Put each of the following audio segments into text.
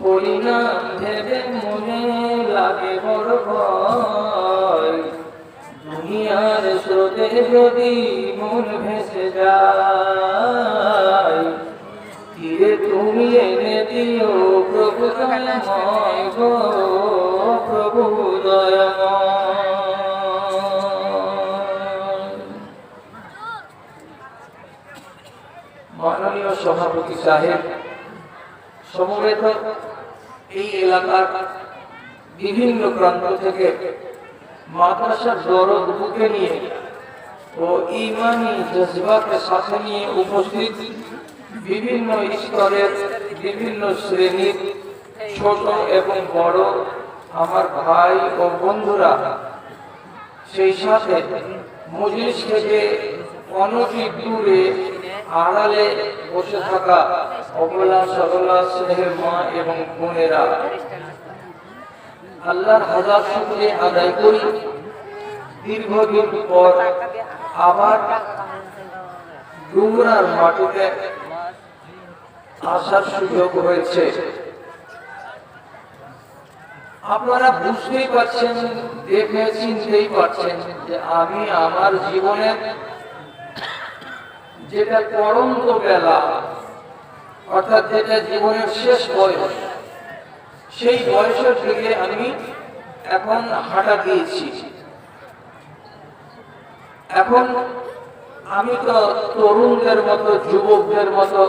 পরিণাম ভেবে মনে লাগে বড় ভয়, দুনিয়ার স্রোতে যদি মন ভেসে যায়, তীরে তুমি এনে দিও প্রভু দয়াময় গো, প্রভু দয়াময়। মাননীয় সভাপতি সাহেব, সমবেত এই এলাকার বিভিন্ন প্রান্ত থেকে মাদ্রাসার দরদ বুকে নিয়ে ও ইমানি জজবাকে সাথে নিয়ে উপস্থিত বিভিন্ন স্তরের বিভিন্ন শ্রেণীর ছোট এবং বড় আমার ভাই ও বন্ধুরা, সেই সাথে মজলিস থেকে অনতি দূরে আড়ালে বসে থাকা অবলা সরলা স্নেহের মা এবং বোনেরা, আল্লাহর হাজার শুকরিয়া আদায় করি। দীর্ঘদিন পর আবার ডুমরার মাটিতে আসার সুযোগ হয়েছে। আপনারা বুঝতেই পারছেন, দেখে চিনতেই পারছেন যে আমি আমার জীবনের যেটা পরন্ত বেলা, অর্থাৎ যেটা জীবনের শেষ বয়স, সেই বয়সের দিকে আমি এখন হাঁটা দিয়েছি। এখন আমি তো তরুণদের মতো, যুবকদের মতো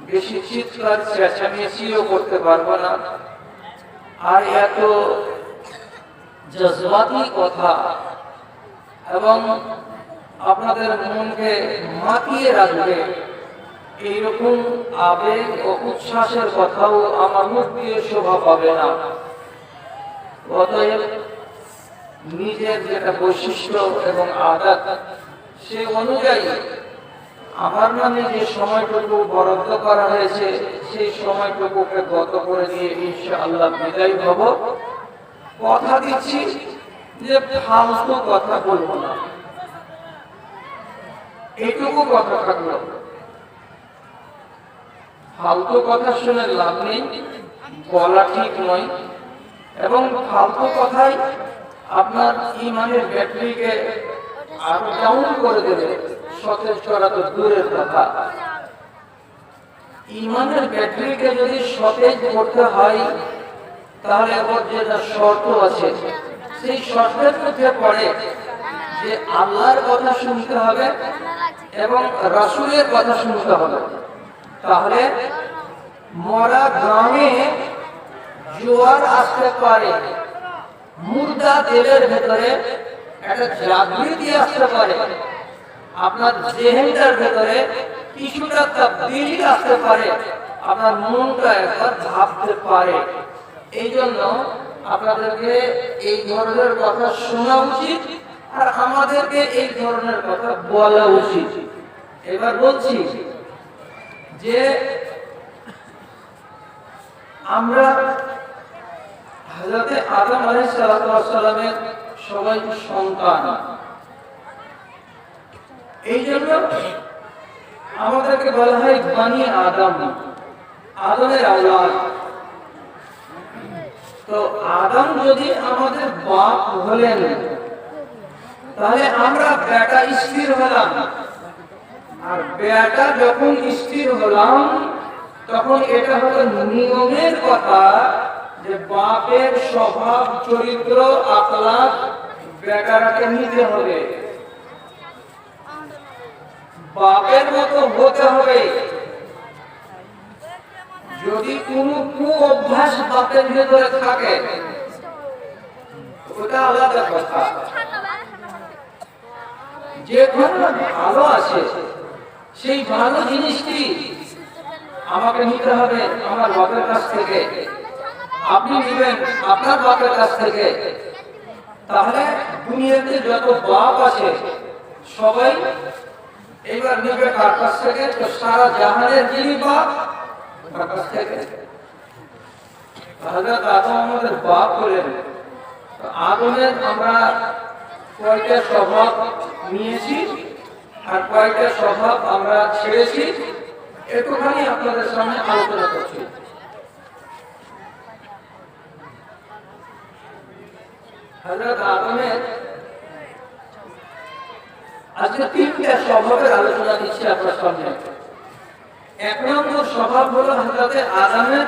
বেশি চিৎকার চেঁচামেচিও করতে পারবো না, আর এত জজবাতি কথা এবং আপনাদের মনকে মাতিয়ে রাখবে এইরকম আবেগ ও উচ্ছ্বাসের কথাও আমার মুখ দিয়ে শোভা পাবে না। অতএব নিজের যেটা বৈশিষ্ট্য এবং আদত, সে অনুযায়ী আমার নামে যে সময়টুকু বরাদ্দ করা হয়েছে সেই সময়টুকুকে গত করে দিয়ে ইনশাআল্লাহ বিদায় হব। কথা দিচ্ছি যে ফালতু কথা বলবো না, এইটুকু কথা থাকলো। ফালতু কথা শুনে লাভ নেই, বলা ঠিক নয়, এবং ফালতু কথাই আপনার ইমানের ব্যাটারিকে আরো ডাউন করে দেবে, সতেজ করা তো দূরের কথা। ইমানের ব্যাটারিকে যদি সতেজ করতে হয়, তাহলে এবার যেটা শর্ত আছে, সেই শর্তের মধ্যে পড়ে যে আল্লাহর কথা শুনতে হবে এবং রাসূলের কথা শুনতে হবে। তাহলে মরা গ্রামে জোয়ার আসতে পারে, মুর্দা তেলের ভেতরে একটা জাগৃতি আসতে পারে, আপনার জেহেনটার ভেতরে কিছুটা তাবদীলি আসতে পারে, আপনার মনটা একবার ভাবতে পারে। এই জন্য আপনাদেরকে এই ধরনের কথা শোনা উচিত, আর আমাদেরকে এই ধরনের কথা বলা উচিত। এবার বলছি যে আমরা হযরত আদম আলাইহিস সালামের সবাই সন্তান, এই জন্য আমাদেরকে বলা হয় বানি আদম, আদমের আওলাদ। তো আদম যদি আমাদের বাপ হলেন, তাহলে আমরা বেটা স্থির হলাম, আর বেটা যখন স্থির হলাম তখন এটা হলো নিয়মের কথা যে বাপের স্বভাব চরিত্র আখলাক বেটারাকে নিতে হবে, বাপের মতো হতে হবে। যদি কোনো অভ্যাস বাপের ভেতরে থাকে ওটা আলাদা কথা। যেখানে ভালো আছে সেই ভালো জিনিসটি আমাকে নিতে হবে আমার বাপের কাছ থেকে, আপনি নেবেন আপনার বাপের কাছ থেকে। তাহলে দুনিয়াতে যত বাপ আছে সবাই এইবার নেবে কার কাছ থেকে? তো সারা জাহানের যিনি বাপ তার কাছ থেকে। হযরত আদম আমাদের বাপ হলেন। আদমের আমরা কয়টা স্বভাব নিয়েছি আর কয়টা স্বভাব আমরা ছেড়েছি, একটুখানি আপনাদের সামনে আলোচনা করছি। হযরত আদমের আজকে তিনটা স্বভাবের আলোচনা দিচ্ছি আপনার সামনে। এক নম্বর স্বভাব হলো হযরত আদমের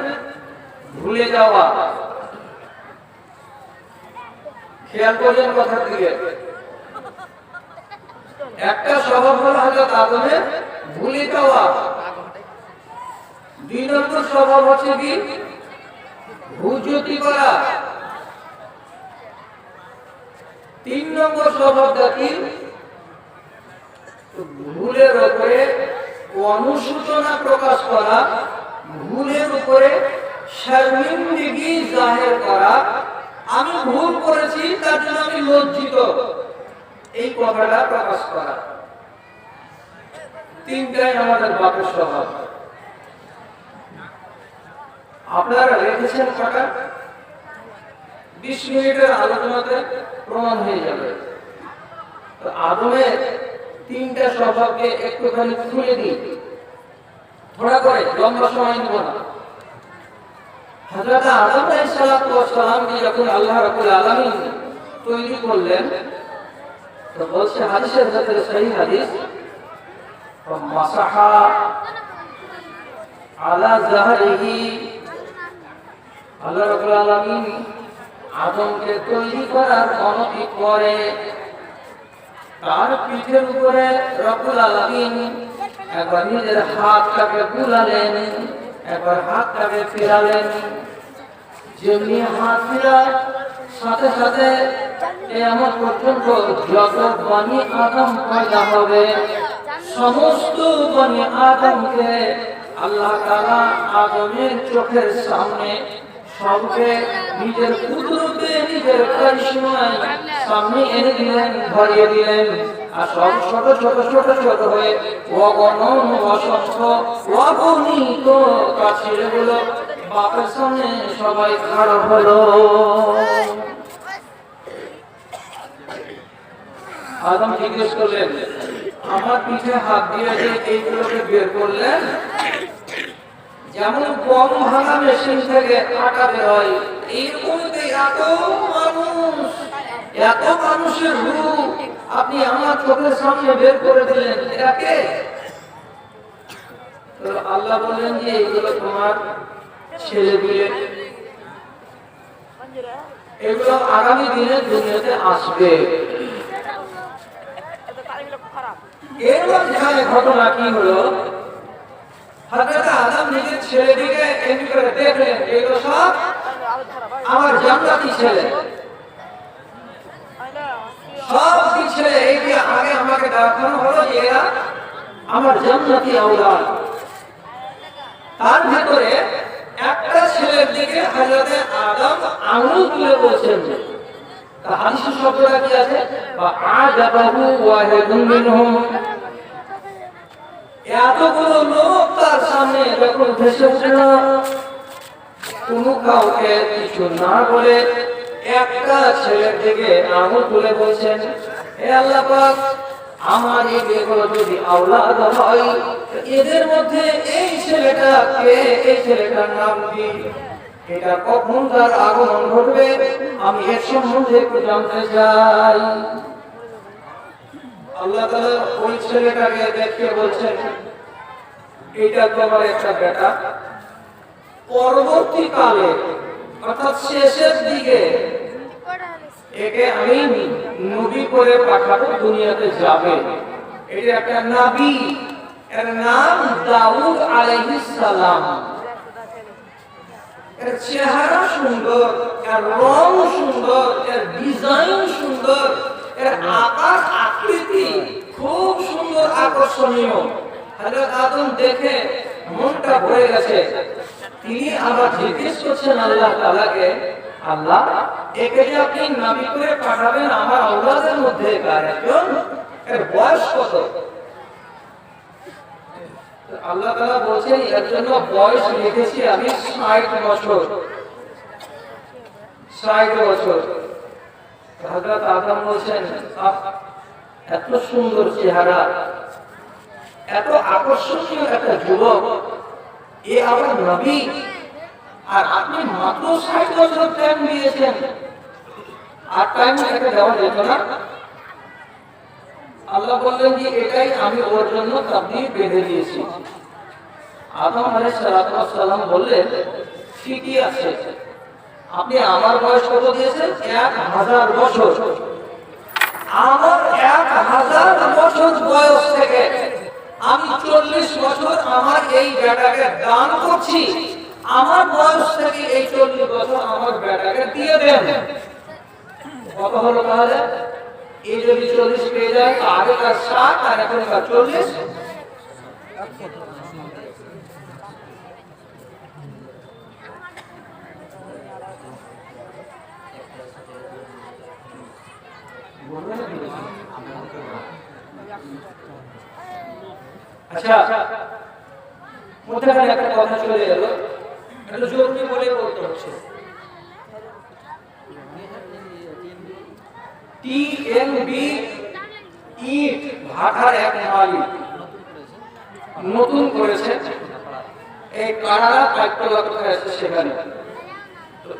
ভুলে যাওয়া। খেয়াল করলেন কথার দিকে। একটা স্বভাব হলো হযরত আদমের ভুলে যাওয়া। দুই নম্বর স্বভাব হচ্ছে কি হুজুতি করা। তিন নম্বর স্বভাবটা কি ভুলের উপরে অনুশোচনা প্রকাশ করা, ভুলের উপরে শর্মিন্দগি জাহির করা। আমি ভুল করেছি তার জন্য আমি লজ্জিত, এই কথাটা প্রকাশ করা। তিনটাই আমাদের বাপের স্বভাব। আপনারা রেখেছেন কটা? 20 মিনিটের আলোচনাতে প্রমাণ হয়ে যাবে। তো আদমের তিনটা স্বভাবকে একটুখানি খুলে দিই, থোড়া করে, লম্বা সময় নিব না। হযরত আদম আলাইহিস সালামকে যখন আল্লাহ রাব্বুল আলামিন তৈরি করলেন, তো বলছে হাদিসের ভেতরে সহিহ হাদিস, মাসাহা আলা যাহরিহি, আল্লাহ রাব্বুল আলামিন আদমকে তৈরি করার অনুমতি করে তার পিঠের উপরে রব্বুল আলামিন একবার নিজের হাতটাকে বুলালেন, একবার হাতটাকে ফেরালেন। যেমনি হাত ফেরার সাথে সাথে কিয়ামত পর্যন্ত যত বনি আদম পয়দা হবে সমস্ত বনি আদমকে আল্লাহ তাআলা আদমের চোখের সামনে সবকে নিজের কুদরতে নিজের কারিশমায় সামনে এনে দিলেন, ধরিয়ে দিলেন। আর সব ছোট ছোট ছোট ছোট হয়ে অগণন অসংখ্য অগণিত ছেলেগুলো বাপের সামনে সবাই খাড়া হলো। আদম জিজ্ঞেস করলেন, আমার পিঠে হাত দিয়ে যে এইগুলোকে বের করলেন, যেমন গম ভাঙা মেশিন থেকে আটা বের হয়, এইরকম এত মানুষের রূপ আপনি আমার চোখের সামনে বের করে দিলেন, এটাকে? আল্লাহ বললেন যে এগুলো তোমার ছেলে দিলে, এগুলো আগামী দিনে দুনিয়াতে আসবে। এর মাঝখানে ঘটনা কি হলো, হযরত আদম নিজের ছেলেটিকে এমনি করে দেখলেন, এগুলো সব আমার জান্নাতি ছেলে, সব কি ছেলে। এই যে আগে আমাকে দেখানো হলো যে এরা আমার জান্নাতি আওলাদ। তার ভিতরে একটা ছেলের দিকে হযরত আদম আঙুল তুলে বলছেন, হাদিসে শব্দটা কি আছে, বা আযাবাহু ওয়াহিদুন মিনহুম। এতগুলো লোক তার সামনে যখন ভেসে উঠল, কোনো কাউকে কিছু না বলে একটা ছেলের দিকে আঙুল তুলে বলছেন, হে আল্লাহ পাক, আমার এই বেগুলো যদি আওলাদ হয়, এদের মধ্যে এই ছেলেটা কে, এই ছেলেটার নাম কি, এটা কখন তার আগমন ঘটবে, আমি এর সম্বন্ধে একটু জানতে চাই। আল্লাহ তাআলা ওই ছেলেটাকে দেখে বলছেন, এটা তোমার একটা বেটা, পরবর্তীকালে অর্থাৎ শেষের দিকে একে আমি নবী করে পাঠাবো, দুনিয়াতে যাবে। এটা একটা নবী, এর নাম দাউদ আলাইহিস সালাম। এর চেহারা সুন্দর, এর রং সুন্দর, এর ডিজাইন সুন্দর, এর আকার আকৃতি খুব সুন্দর, আকর্ষণীয়। হযরত আদম দেখে মনটা ভরে গেছে। তিনি আবার জিজ্ঞেস করছেন আল্লাহ তাআলাকে, আল্লাহ, একে যে আপনি নবী করে পাঠাবেন আমার আওলাদের মধ্যে কার একজন, এর বয়স কত? আল্লাহ তাআলা বলছেন, এর জন্য বয়স লিখেছি আমি 60 বছর। 60 বছর। হযরত আদম বলছেন, এত সুন্দর চেহারা, এত আকর্ষণীয় একটা যুবক, এ আবার নবী, আর আপনি মাত্র 60 বছর টাইম দিয়েছেন। আর টাইম এটাকে দেওয়া যেত না। আল্লাহ বললেন যে এটাই আমি ওর জন্য তাকদীর বেঁধে দিয়েছি। আদম আলাইহিস সালাম বললেন, ঠিকই আছে, আপনি আমার বয়স কত দিয়েছেন? 1000 বছর। আমার 1000 বছর বয়স থেকে আমি 40 বছর আমার এই বেটাকে দান করছি। আমার বয়স থেকে এই 40 বছর আমার বেটাকে দিয়ে দেন। কত হলো তাহলে? এই যদি 40 পেয়ে যায়, আগেকার 60 আর এখনকার 40, আচ্ছা মধ্যখানে একটা কথা চলে গেল, এটা জরুরি বলে বলতে হচ্ছে। টিএনবি ইট ভাটার এক মালিক নতুন করেছে, এই কানাডা পাইকতলা কোথায় আছে সেখানে।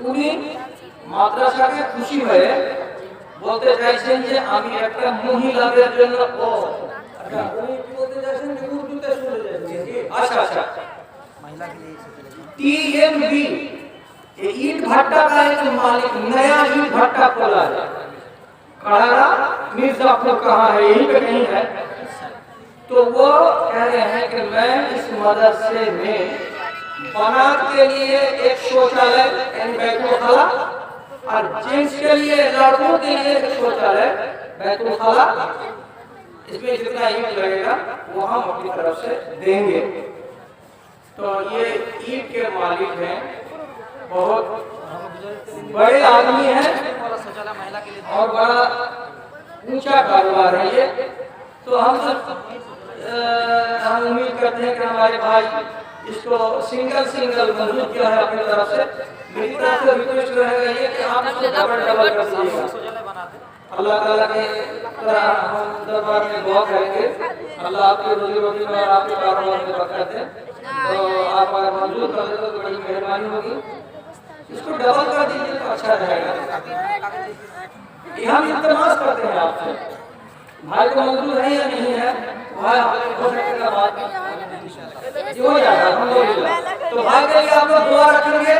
উনি মাদ্রাসাকে খুশি হয়ে বলতে চাইছেন যে আমি একটা মহিলাদের জন্য टीएमबी ईट भट्टा का एक मालिक नया ईट भट्टा खोला है, कड़ारा मिर्जापुर कहाँ है, यहीं पे कहीं है। तो वो कह रहे हैं कि मैं इस मदरसे में बनात के लिए एक शौचालय यानी बैतुल खाला और जेंट्स के लिए, लड़कों के लिए एक शौचालय बैतुल खाला, इसमें जितना ईट लगेगा वो हम अपनी तरफ से देंगे। तो ये ईट के मालिक हैं, बहुत बड़े आदमी हैं और बड़ा ऊंचा कारोबार है ये। तो हम उम्मीद करते हैं कि हमारे भाई इसको सिंगल मंजूर किया है अपनी तरफ से। मेरी तरफ से रिक्वेस्ट रहेगा ये कि आप इसको डबल कर दीजिएगा। अल्लाह ताला के हम दरबार में दुआ करेंगे, अल्लाह आपकी रोजी रोटी में और आपके कारोबार में बरकत दे। तो आप अगर मंजूर कर दे तो बड़ी मेहरबानी होगी। इसको डबल कर दीजिए तो अच्छा रहेगा। हम इल्तिमास करते हैं आपसे, भाई को मंजूर है या नहीं है, भाई हो सकेगा बात हो जाएगा। तो भाई के लिए आप लोग दुआ रखेंगे।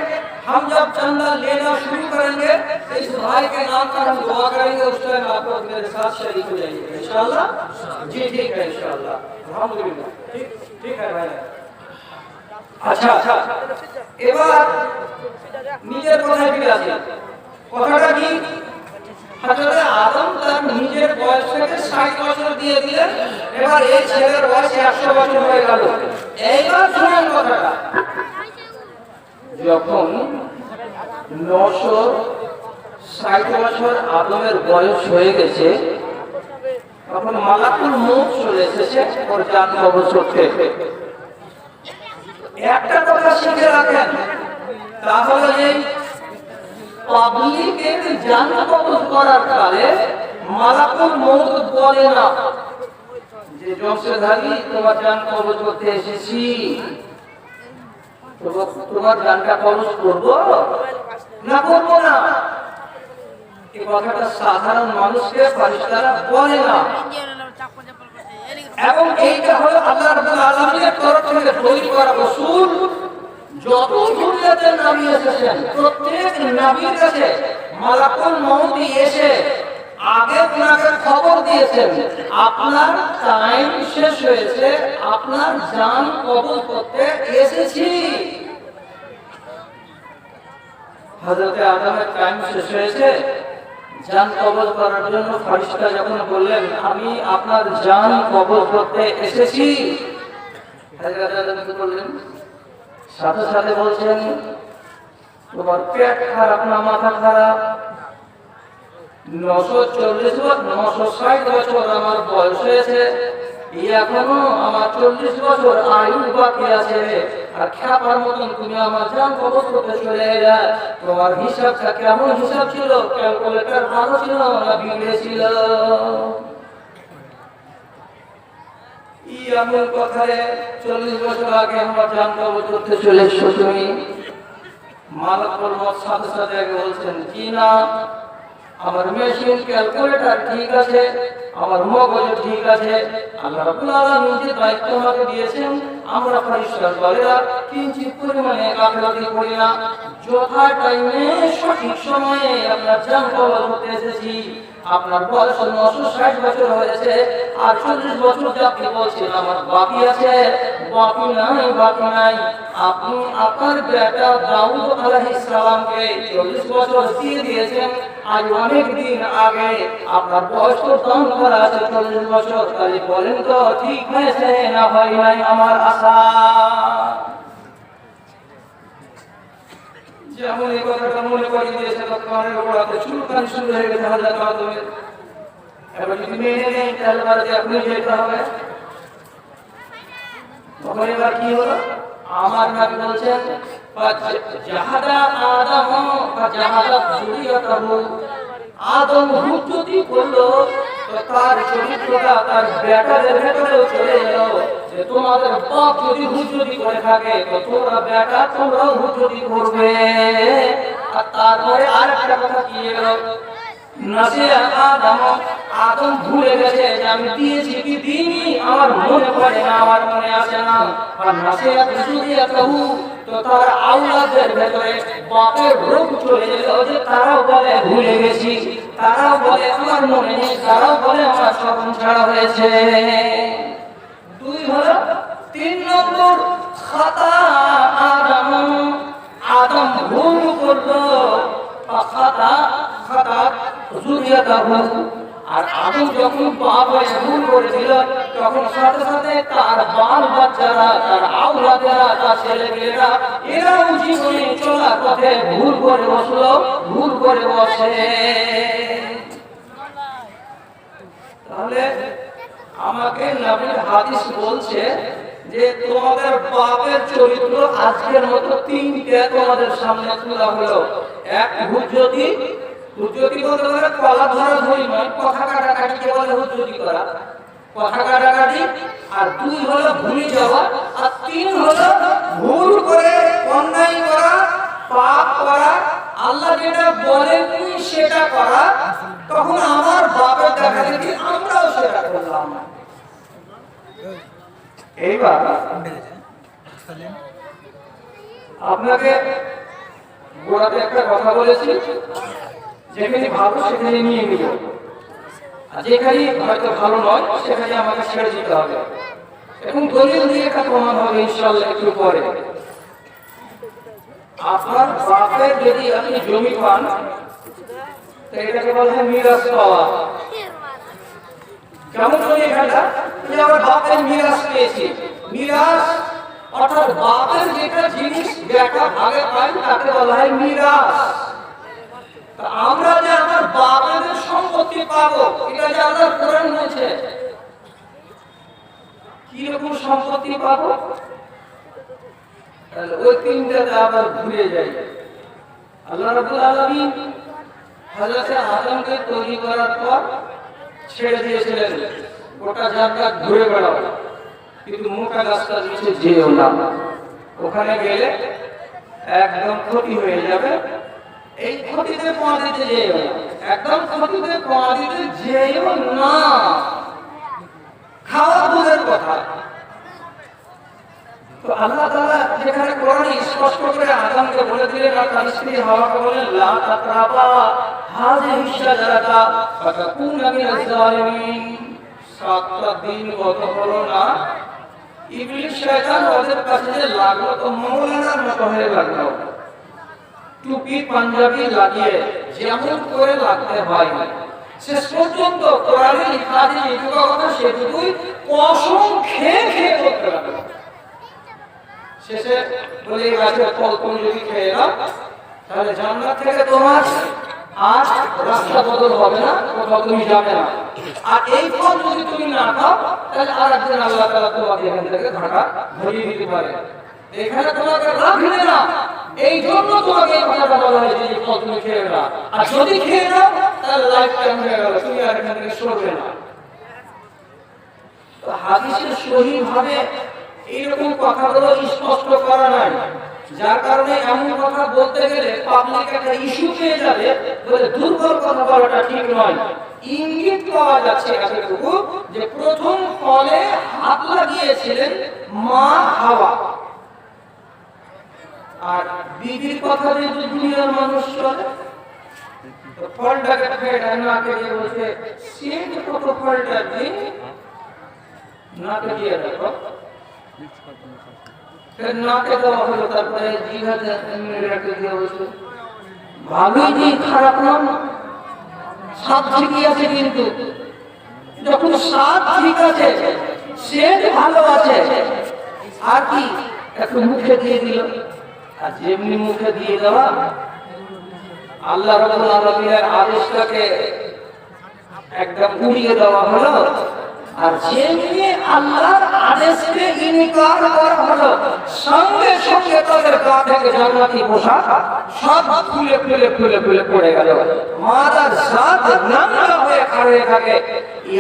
हम जब चंदा लेना शुरू करेंगे तो इस भाई के नाम पर हम दुआ करेंगे, उस टाइम आप लोग मेरे साथ शरीक हो जाइएगा इंशाअल्लाह। जी ठीक है इंशाअल्लाह, अल्हम्दुलिल्लाह। ठीक है भाई। আচ্ছা এবার নিজের কথায় ফিরে আসি। কথাটা কি? হযরত আদম তার নিজের বয়স থেকে 60 বছর দিয়ে দিলেন, এবার এই ছেলের বয়স 100 বছর হয়ে গেল। এইবার শুনুন কথাটা, যখন 960 বছর আদমের বয়স হয়ে গেছে, তখন মালাকুল মউত চলে এসেছে ওর জান কবজ করতে। একটা কথা শিখে রাখেন, তাহলে এই পাবলিকের জান কবজ করার কালে মালাকুল মউত বলে না যে জমশেদহারি তোমার জান কবজ করতে এসেছি, তোমার জানটা কবজ করবো না করবো না। এই কথাটা সাধারণ মানুষকে ফেরেশতারা বলে না। এবং এইটা হলো আল্লাহ রাব্বুল আলামিনের তরফ থেকে তৈরি করা রাসূল। যত দুনিয়াতে নবী এসেছেন প্রত্যেক নবীর কাছে মালাকুল মউত এসে আগে ওনাকে খবর দিয়েছেন আপনার টাইম শেষ হয়েছে, আপনার জান কবজ করতে এসেছি। হযরত আদমের টাইম শেষ হয়েছে, জান কবজ করার জন্য ফেরেশতা যখন বললেন আমি আপনার জান কবজ করতে এসেছি, হযরত আদম কি বললেন? সাথে সাথে বলছেন তোমার পেট খারাপ না মাথা খারাপ? 960 বছর আমার বয়স হয়েছে, এখনো আমার 40 বছর আয়ু বাকি আছে, আর খ্যাপার মতন তুমি আমার জান কবজ করতে চলে এলে। তোমার হিসাবটা কেমন হিসাব ছিল? ক্যালকুলেটর ভালো ছিল না বিগড়ে ছিল? এমন কথায় 40 বছর আগে আমার জান কবজ করতে চলে এসো তুমি। মালাকুল মউত সাথে সাথে বলছেন জি না, আমার মেশিন ক্যালকুলেটর ঠিক আছে, আমার মগজ ঠিক আছে, আল্লাহ রাব্বুল আলামিন যে দায়িত্ব আমাকে দিয়েছেন, আমরা পরিষ্কার বলেরা কিঞ্চিত পরিমাণে গাফিলতি করি না। যথা টাইমে সঠিক সময়ে আপনার জান কবর হতে এসেছি। আপনার বয়স 960 বছর হয়েছে, আর 40 বছর আপনি বলছেন আমার বাকি আছে, বাকি নাই, বাকি নাই। আপনি আপনার বেটা দাউদ আলাইহিস সালামকে 40 বছর দিয়ে দিয়েছেন আজ অনেক দিন আগে। আপনার বয়স তো কম করা আছে 40 বছর। তাহলে বলেন তো ঠিক হয়েছে না হয় নাই আমার আশা? যেমন এই কথাটা মনে করে দিয়েছে কানের গোড়াতে চুলকানি শুরু হয়ে গেছে হাজার মাধ্যমে। এবার যদি মেনে নেই তাহলে বাড়িতে আপনি যেতে হবে। তখন এবার কি হলো? আমার নবী বলছেন জাহাদা আদম জাহাদা যুরিয়াতাহু, আদম হুজ্জতি করলো তো তার চরিত্রটা তার বেটাদের ভেতরেও চলে এলো যে তোমাদের বাপ যদি হুজ্জতি করে থাকে তো তোমরা বেটা তোমরাও হুজ্জতি করবে। আর তারপরে আরেকটা কথা কি এলো, নাসিয়া আদম, আদম ভুলে গেছে যে আমি দিয়েছি কি দিইনি আমার মনে পড়ে না, আমার মনে আসে না। আর নাসিয়া যুরিয়াতাহু, তো তার আওলাদের ভেতরে বাপের রোগ চলে এলো যে তারাও বলে ভুলে গেছি, তারাও বলে আমার মনে নেই, তারাও বলে আমার স্মরণ ছাড়া হয়েছে। দুই হলো 3 নম্বর খাতা আদম, আদম ভুল করলো, খাতা খাতা যুরিয়াতাহু। আর আদম যখন বাপ হয়ে ভুল করেছিল তখন সাথে সাথে তার বাল বাচ্চারা, তার আওলাদেরা, তার ছেলেমেয়েরা এরাও জীবনে চলার পথে ভুল করে বসলো, ভুল করে বসে। তাহলে আমাকে নবীর হাদিস বলছে যে তোমাদের বাপের চরিত্র আজকের মতো 3টে তোমাদের সামনে তোলা হলো। এক হুজ্জতি, হুজ্জতি বলতে গেলে কলা ধরা ধরি নয়, কথা কাটাকাটিকে বলে হুজ্জতি করা, কথা কাটাকাটি। আর 2 হলো ভুলে যাওয়া, আর 3 হলো ভুল করে অন্যায় করা, পাপ করা, আল্লাহ যেটা বলেননি সেটা করা। তখন আমার বাপের দেখা দেখি আমরাও সেটা করলাম। এইবার আপনাকে গোড়াতে একটা কথা বলেছি, যেখানে ভালো সেখানে নিয়ে নিব, আর যেখানে হয়তো ভালো নয় সেখানে আমাকে ছেড়ে দিতে হবে। এবং দলিল দিয়ে একটা প্রমাণ হবে ইনশাআল্লাহ একটু পরে। আপনার বাপের যদি আপনি জমি পান তো এটাকে বলা হয় মিরাস পাওয়া। কেমন জমি এটা? যে আমার বাপের মিরাস পেয়েছি, মিরাস অর্থাৎ বাপের যেটা জিনিস যেটা ভাগে পাই তাকে বলা হয় মিরাস। আমরা যে আমার বাপের সম্পত্তি পাবো এটা যে আল্লাহ কোরআন বলেছে, কি রকম সম্পত্তি পাবো? তাহলে ওই 3টাতে আবার ঘুরে যাই। আল্লাহ রাব্বুল আলামিন হযরত আদমকে তৈরি করার পর ছেড়ে দিয়েছিলেন গোটা জায়গা ঘুরে বেড়াও, কিন্তু মোটা রাস্তার নিচে যেও না, ওখানে গেলে একদম ক্ষতি হয়ে যাবে। এই ক্ষতিতে পা দিতে যেও না, একদম ক্ষতিতে পা দিতে যেও না। খাওয়া দূরের কথা। তো আল্লাহ তাআলা যেখানে কোরআনে স্পষ্ট করে আদমকে বলে দিলেন আর তার স্ত্রী হাওয়াকে বলেন লা তাকরাবা হাযিহি শাজারাতা ফাতাকুনা মিনাজ জালিমিন। 7টা দিন গত হলো না, ইবলিস শয়তান ওদের কাছে যে লাগলো তো মৌলানার মতো হয়ে লাগলো, টুপি পাঞ্জাবি লাগিয়ে যেমন করে লাগতে হয় শেষ পর্যন্ত কোরআনে লেখা আছে যেটুকু কথা সেটুকুই কসম খেয়ে খেয়ে করতে লাগলো। শেষে বলে এই গাছের ফল তুমি যদি খেয়ে নাও তাহলে জান্নাত থেকে তোমার আর রাস্তা বদল হবে না, কোথাও তুমি যাবে না। আর এই ফল যদি তুমি না খাও তাহলে আর একদিন আল্লাহ তাআলা তোমাকে এখান থেকে ঢাকা ধরিয়ে দিতে পারে, এখানে তোমাকে রাখবে না। এই জন্য তোমাকে এই কথাটা বলা হয়েছে যে ফল তুমি খেয়ে নাও, আর যদি খেয়ে নাও তাহলে লাইফ টাইম হয়ে গেল, তুমি আর এখান থেকে সরবে না। তো হাদিসে সহিহ ভাবে এইরকম কথাগুলো স্পষ্ট করা নাই, যার কারণে এমন কথা বলতে গেলে পাবলিক একটা ইস্যু পেয়ে যাবে, বলে দুর্বল কথা বলাটা ঠিক নয়। ইঙ্গিত পাওয়া যাচ্ছে এতটুকু যে প্রথম ফলে হাত লাগিয়েছিলেন মা হাওয়া। আর বিবির কথা যে দুনিয়ার মানুষ চলে, তো ফলটাকে খেয়ে নাকে দিয়ে বলছে সে কত ফলটা দিয়ে নাকে দিয়ে দেখো, নাকে দেওয়া হলো, তারপরে জিভাতে রেখে দিয়ে বলছে ভালোই যে খারাপ না, স্বাদ ঠিকই আছে, কিন্তু যখন স্বাদ ঠিক আছে সে ভালো আছে, আর কি একটু মুখে দিয়ে দিল। আর যেমনি মুখে দিয়ে দেওয়া, আল্লাহ রাব্বুল আলামিনের আদেশটাকে একদম উড়িয়ে দেওয়া হলো। আর যেমনি আল্লাহর আদেশকে ইনকার করা হলো, সঙ্গে সঙ্গে তাদের গা থেকে জান্নাতি পোশাক সব খুলে খুলে খুলে খুলে পড়ে গেল। মাদার জাত নাঙ্গা হয়ে খাড়ে থাকে।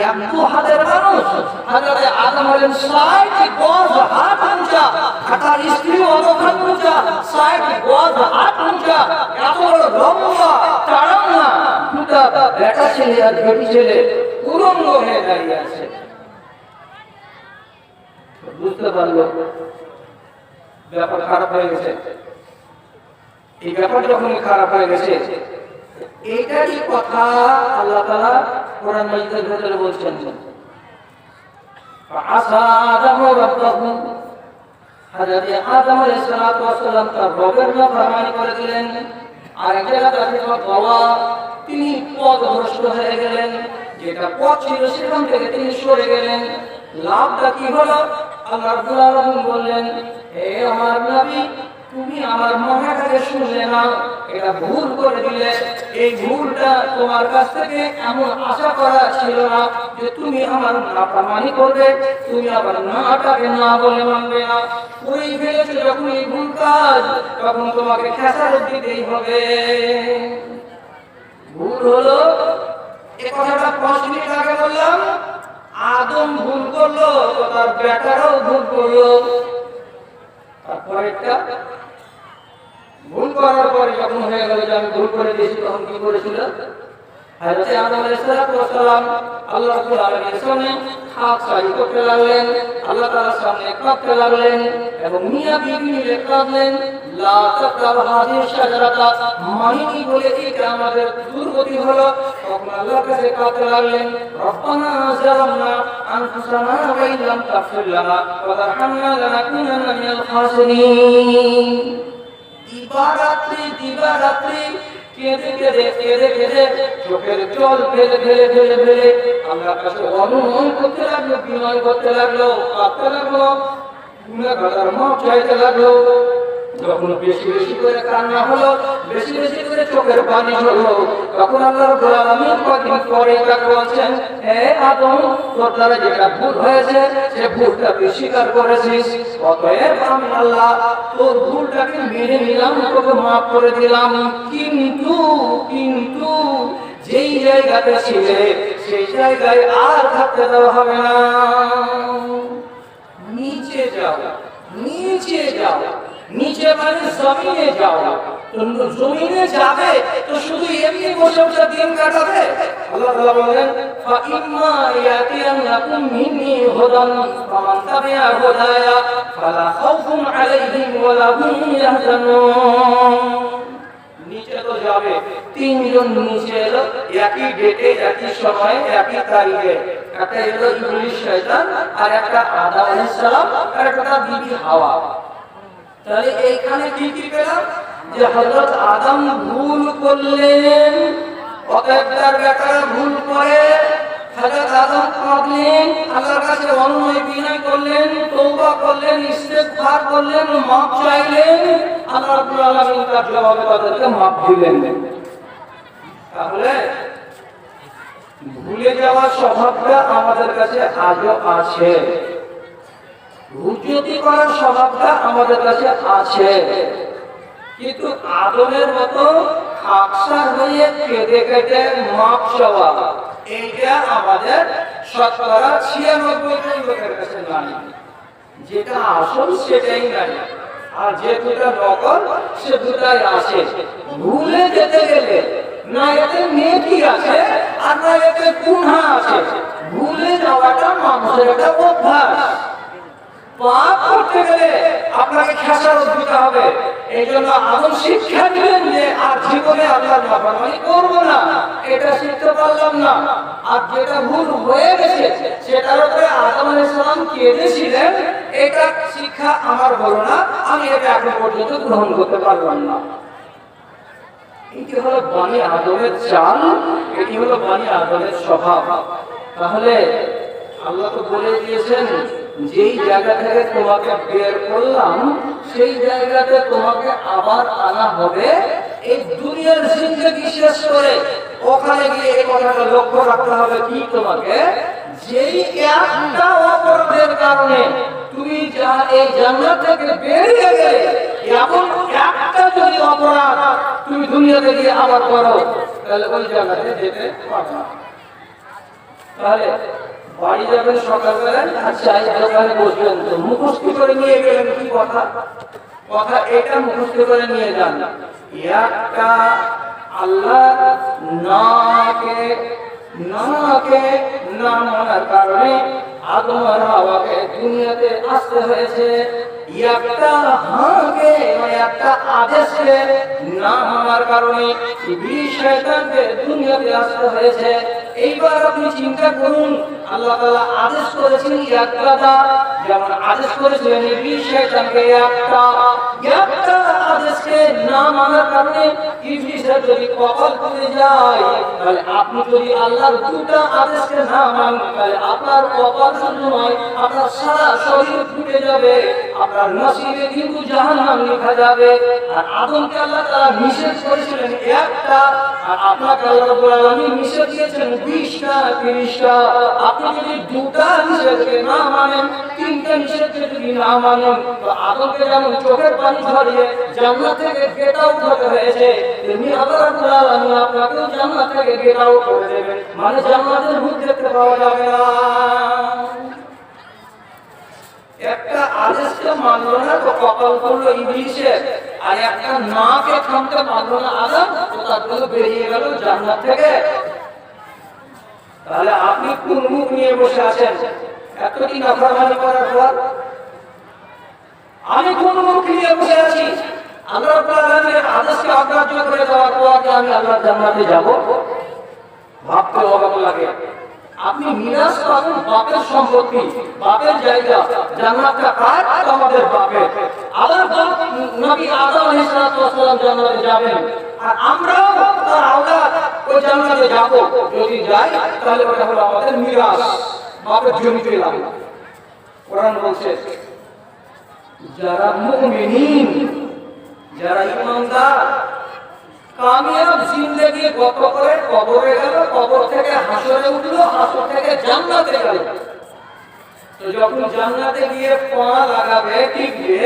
এত হাতের মানুষ, হযরত আদম হলেন 60 গজ হাত উঁচা, আর তার স্ত্রী অতখানি উঁচা, 60 গজ হাত উঁচা, এত বড় লম্বা তাড়াঙ্গা দুটা বেটা ছেলে আর বেটি ছেলে উলঙ্গ হয়ে দাঁড়িয়ে আছে। বুঝতে পারলো ব্যাপার খারাপ হয়ে গেছে। এই ব্যাপার যখন খারাপ হয়ে গেছে, এইটারই কথা আল্লাহ তাআলা কোরআন মাজিদের ভেতরে বলছেন, আসা আদম রাব্বাহু, হযরত আদম আলাইহিস সালাতু ওয়াস সালাম তার রবের নাফরমানি করেছিলেন। আর এক জায়গা তাকে বলা, তিনি পথভ্রষ্ট হয়ে গেলেন, যেটা পথ ছিল সেখান থেকে তিনি সরে গেলেন। লাভটা কি হলো? আল্লাহ রাব্বুল আলামিন বললেন, হে আমার নবী, তুমি আমার মহাটাকে শুনলে না, এটা ভুল করে দিলে। এই ভুলটা তোমার কাছ থেকে এমন আশা করা ছিল না যে তুমি আমার নাফরমানি করবে, তুমি আবার নাটাকে না বলে মানবে না। ওই ফেলেছো যখন এই ভুল কাজ, তখন তোমাকে খেসারত দিতেই হবে। ভুল হলো, এই কথাটা 5 মিনিট আগে বললাম। আদম ভুল করলো, তো তার বেটারাও ভুল করলো। তারপরেরটা ভুল করার পরে যখন হয়ে গেল যে আমি ভুল করে দিয়েছি, তখন কি করেছিল? হযরত আদম আলাইহিস সালাম আল্লাহ রাব্বুল আলামিনের সামনে হাত সারি করতে লাগলেন, আল্লাহ তাআলার সামনে কাঁদতে লাগলেন, এবং মিয়া বিবি মিলে কাঁদলেন, লা তাকরাবু হাযিহি শাজারাতা, মানিনি বলে এটা আমাদের দুর্গতি হলো। তখন আল্লাহর কাছে কাঁদতে লাগলেন, রব্বানা যালামনা আনফুসানা ওয়া ইল্লাম তাগফির লানা ওয়া তারহামনা লানাকুনান্না মিনাল খাসিরিন। দিবারাত্রি কেঁদে কেঁদে কেঁদে কেঁদে চোখের জল ফেলে ফেলে ফেলে ফেলে আল্লাহর কাছে অনুনয় করতে লাগলো, বিনয় করতে লাগলো, কাঁদতে লাগলো, গুনাহগার মাফ চাইতে লাগলো। যখন বেশি বেশি করে কান্না হলো, বেশি বেশি করে চোখের পানি হলো, তখন আল্লাহ রাব্বুল আলামিন কদিন পরে তাকে বলছেন, হে আদম, তোর দ্বারা যেটা ভুল হয়েছে সে ভুলটা তুই স্বীকার করেছিস, অতএব আমি আল্লাহ তোর ভুলটাকে মেনে নিলাম, তোকে মাফ করে দিলাম। কিন্তু কিন্তু যেই জায়গাতে ছিলে সেই জায়গায় আর থাকতে দেওয়া হবে না। নিচে যাও, নিচে যাও, নিচে মানে জমিনে যাও। জমিনে যাবে তো শুধু এমনি বসে বসে দিন কাটাবে? আল্লাহ তাআলা বলেন, ফা ইম্মা ইয়াতিয়ান্নাকুম মিন্নি হুদান ফামান তাবিআ হুদায়া ফালা খাউফুন আলাইহিম ওয়া লা হুম ইয়াহজানুন। নিচে তো যাবে, তিনজন নিচে এলো, একই ডেটে, একই সময়ে, একই তারিখে। একটা এলো ইবলিস শয়তান, আর একটা আদম আলাইহিস সালাম, আর একটা বিবি হাওয়া। তাহলে এইখানে কি কি পেলাম? যে হযরত আদম ভুল করলেন, অতএব তার বেটারা ভুল করে। হযরত আদম কাঁদলেন, আল্লাহর কাছে অনুনয় বিনয় করলেন, তওবা করলেন, ইস্তেগফার করলেন, মাফ চাইলেন। আল্লাহ রাব্বুল আলামিন তার জবাবে তাদেরকে মাফ দিলেন। তাহলে ভুলে যাওয়ার স্বভাবটা আমাদের কাছে আজও আছে, রুজুতি করার স্বভাবটা আমাদের কাছে আছে, কিন্তু আদমের মতো আকসার হয়ে কেঁদে কেটে মাপ চাওয়া, এইটা আমাদের শতকরা 96% লোকের কাছে নাই। যেটা আসল সেটাই নাই। আর যে দুটা নকল সে দুটাই আসে। ভুলে যেতে গেলে না এতে নেকি আছে আর না এতে গুনাহ আছে। ভুলে যাওয়াটা মানুষের একটা অভ্যাস। পাপ করতে গেলে আপনাকে খেসারত দিতে হবে। এই জন্য আদম শিক্ষা দিলেন যে আর জীবনে আল্লাহর নাফরমানি করবো না, এটা শিখতে পারলাম না। আর যেটা ভুল হয়ে গেছে সেটার উপরে আদম আলাইহিস সালাম কেঁদেছিলেন, এটা শিক্ষা আমার হলো না, আমি এটা এখন পর্যন্ত গ্রহণ করতে পারলাম না। এটি হলো বনি আদমের চাল, এটি হলো বনি আদমের স্বভাব। তাহলে আল্লাহ তো বলে দিয়েছেন যেই জায়গা থেকে তোমাকে বের করলাম সেই জায়গাতে তোমাকে আবার আনা হবে। এই দুনিয়ার জিন্দেগি শেষ করে ওখানে গিয়ে এই কথাটা লক্ষ্য রাখতে হবে কি তোমাকে, যেই একটা অপরাধের কারণে তুমি যা এই জান্নাত থেকে বেরিয়ে গেলে, এমন একটা যদি অপরাধ তুমি দুনিয়াতে গিয়ে আবার করো, তাহলে ওই জায়গাতে যেতে পারবে না। তাহলে বাড়ি যাবেন সকালবেলায়, আচ্ছা দোকানে বসবেন, তো মুখস্থ করে নিয়ে গেলেন কি কথা, কথা এটা মুখস্থ করে নিয়ে যান। একটা আল্লাহ নাকে নাকে না মানার কারণে আদম আর হাওয়াকে দুনিয়াতে আসতে হয়েছে। একটা হাকে একটা আদেশকে না মানার কারণে ইবলিস শয়তানকে দুনিয়াতে আসতে হয়েছে। এইবার আপনি চিন্তা করুন, আল্লাহ তাআলা আদেশ করেছেন একটা, যেমন আদেশ করেছিলেন ইবলিস শয়তানকে একটা আদেশকে না মানার কারণে ইবলিসের যদি কপাল পুড়ে যায়, তাহলে আপনি যদি আল্লাহর দুটো আদেশকে না মানেন, তাহলে আপনার কপাল শুধু নয়, আপনার সারা শরীর পুড়ে যাবে, আপনার নসিবে কিন্তু জাহান্নাম লেখা যাবে। আর আদমকে আল্লাহ তাআলা নিষেধ করেছিলেন একটা, আর আপনাকে আল্লাহ রাব্বুল আলামিন নিষেধ দিয়েছেন 20টা 30টা। আপনি যদি দুটো নিষেধকে না মানেন, তিনটা নিষেধকে যদি না মানেন, তো আদমকে যেমন চোখের পানি ঝরিয়ে জান্নাত থেকে গেট আউট হতে হয়েছে, তেমনি আল্লাহ রাব্বুল আলামিন আপনাকেও জান্নাত থেকে গেট আউট করে দেবেন, মানে জান্নাতের মুখ দেখতে পাওয়া যাবে না। একটা আদেশকে মানলো না তো কপাল করলো ইবলিসের, আর একটা নাকে থামতে পারলো না আদম, তো তার জন্য বেরিয়ে গেল জান্নাত থেকে। তাহলে আপনি কোন মুখ নিয়ে বসে আছেন এতদিন নাফরমানি করার পর? আমি কোন মুখ নিয়ে বসে আছি আল্লাহ রাব্বুল আলামিনের আদেশকে অগ্রাহ্য করে দেওয়ার পর যে আমি আল্লাহর জান্নাতে যাব? ভাবতে অবাক লাগে। আপনি মিরাস পাবেন বাপের সম্পত্তি, বাপের জায়গা, জান্নাতটা কার? আমাদের বাপের। আবার নবী আদম আলাইহিস সালাম জান্নাতে যাবেন, আর আমরাও তার আওলাদ ওই জান্নাতে যাব। যদি যাই তাহলে ওটা হলো আমাদের মিরাস, বাপের জমি পেলাম। কোরআন বলছে যারা মুমিন, যারা ঈমানদার, কামিয়াব জিন্দেগি গত করে কবরে গেল, কবর থেকে হাসরে উঠলো, হাসর থেকে জান্নাতে গেল। তো যখন জান্নাতে গিয়ে পা লাগাবে, টিকবে,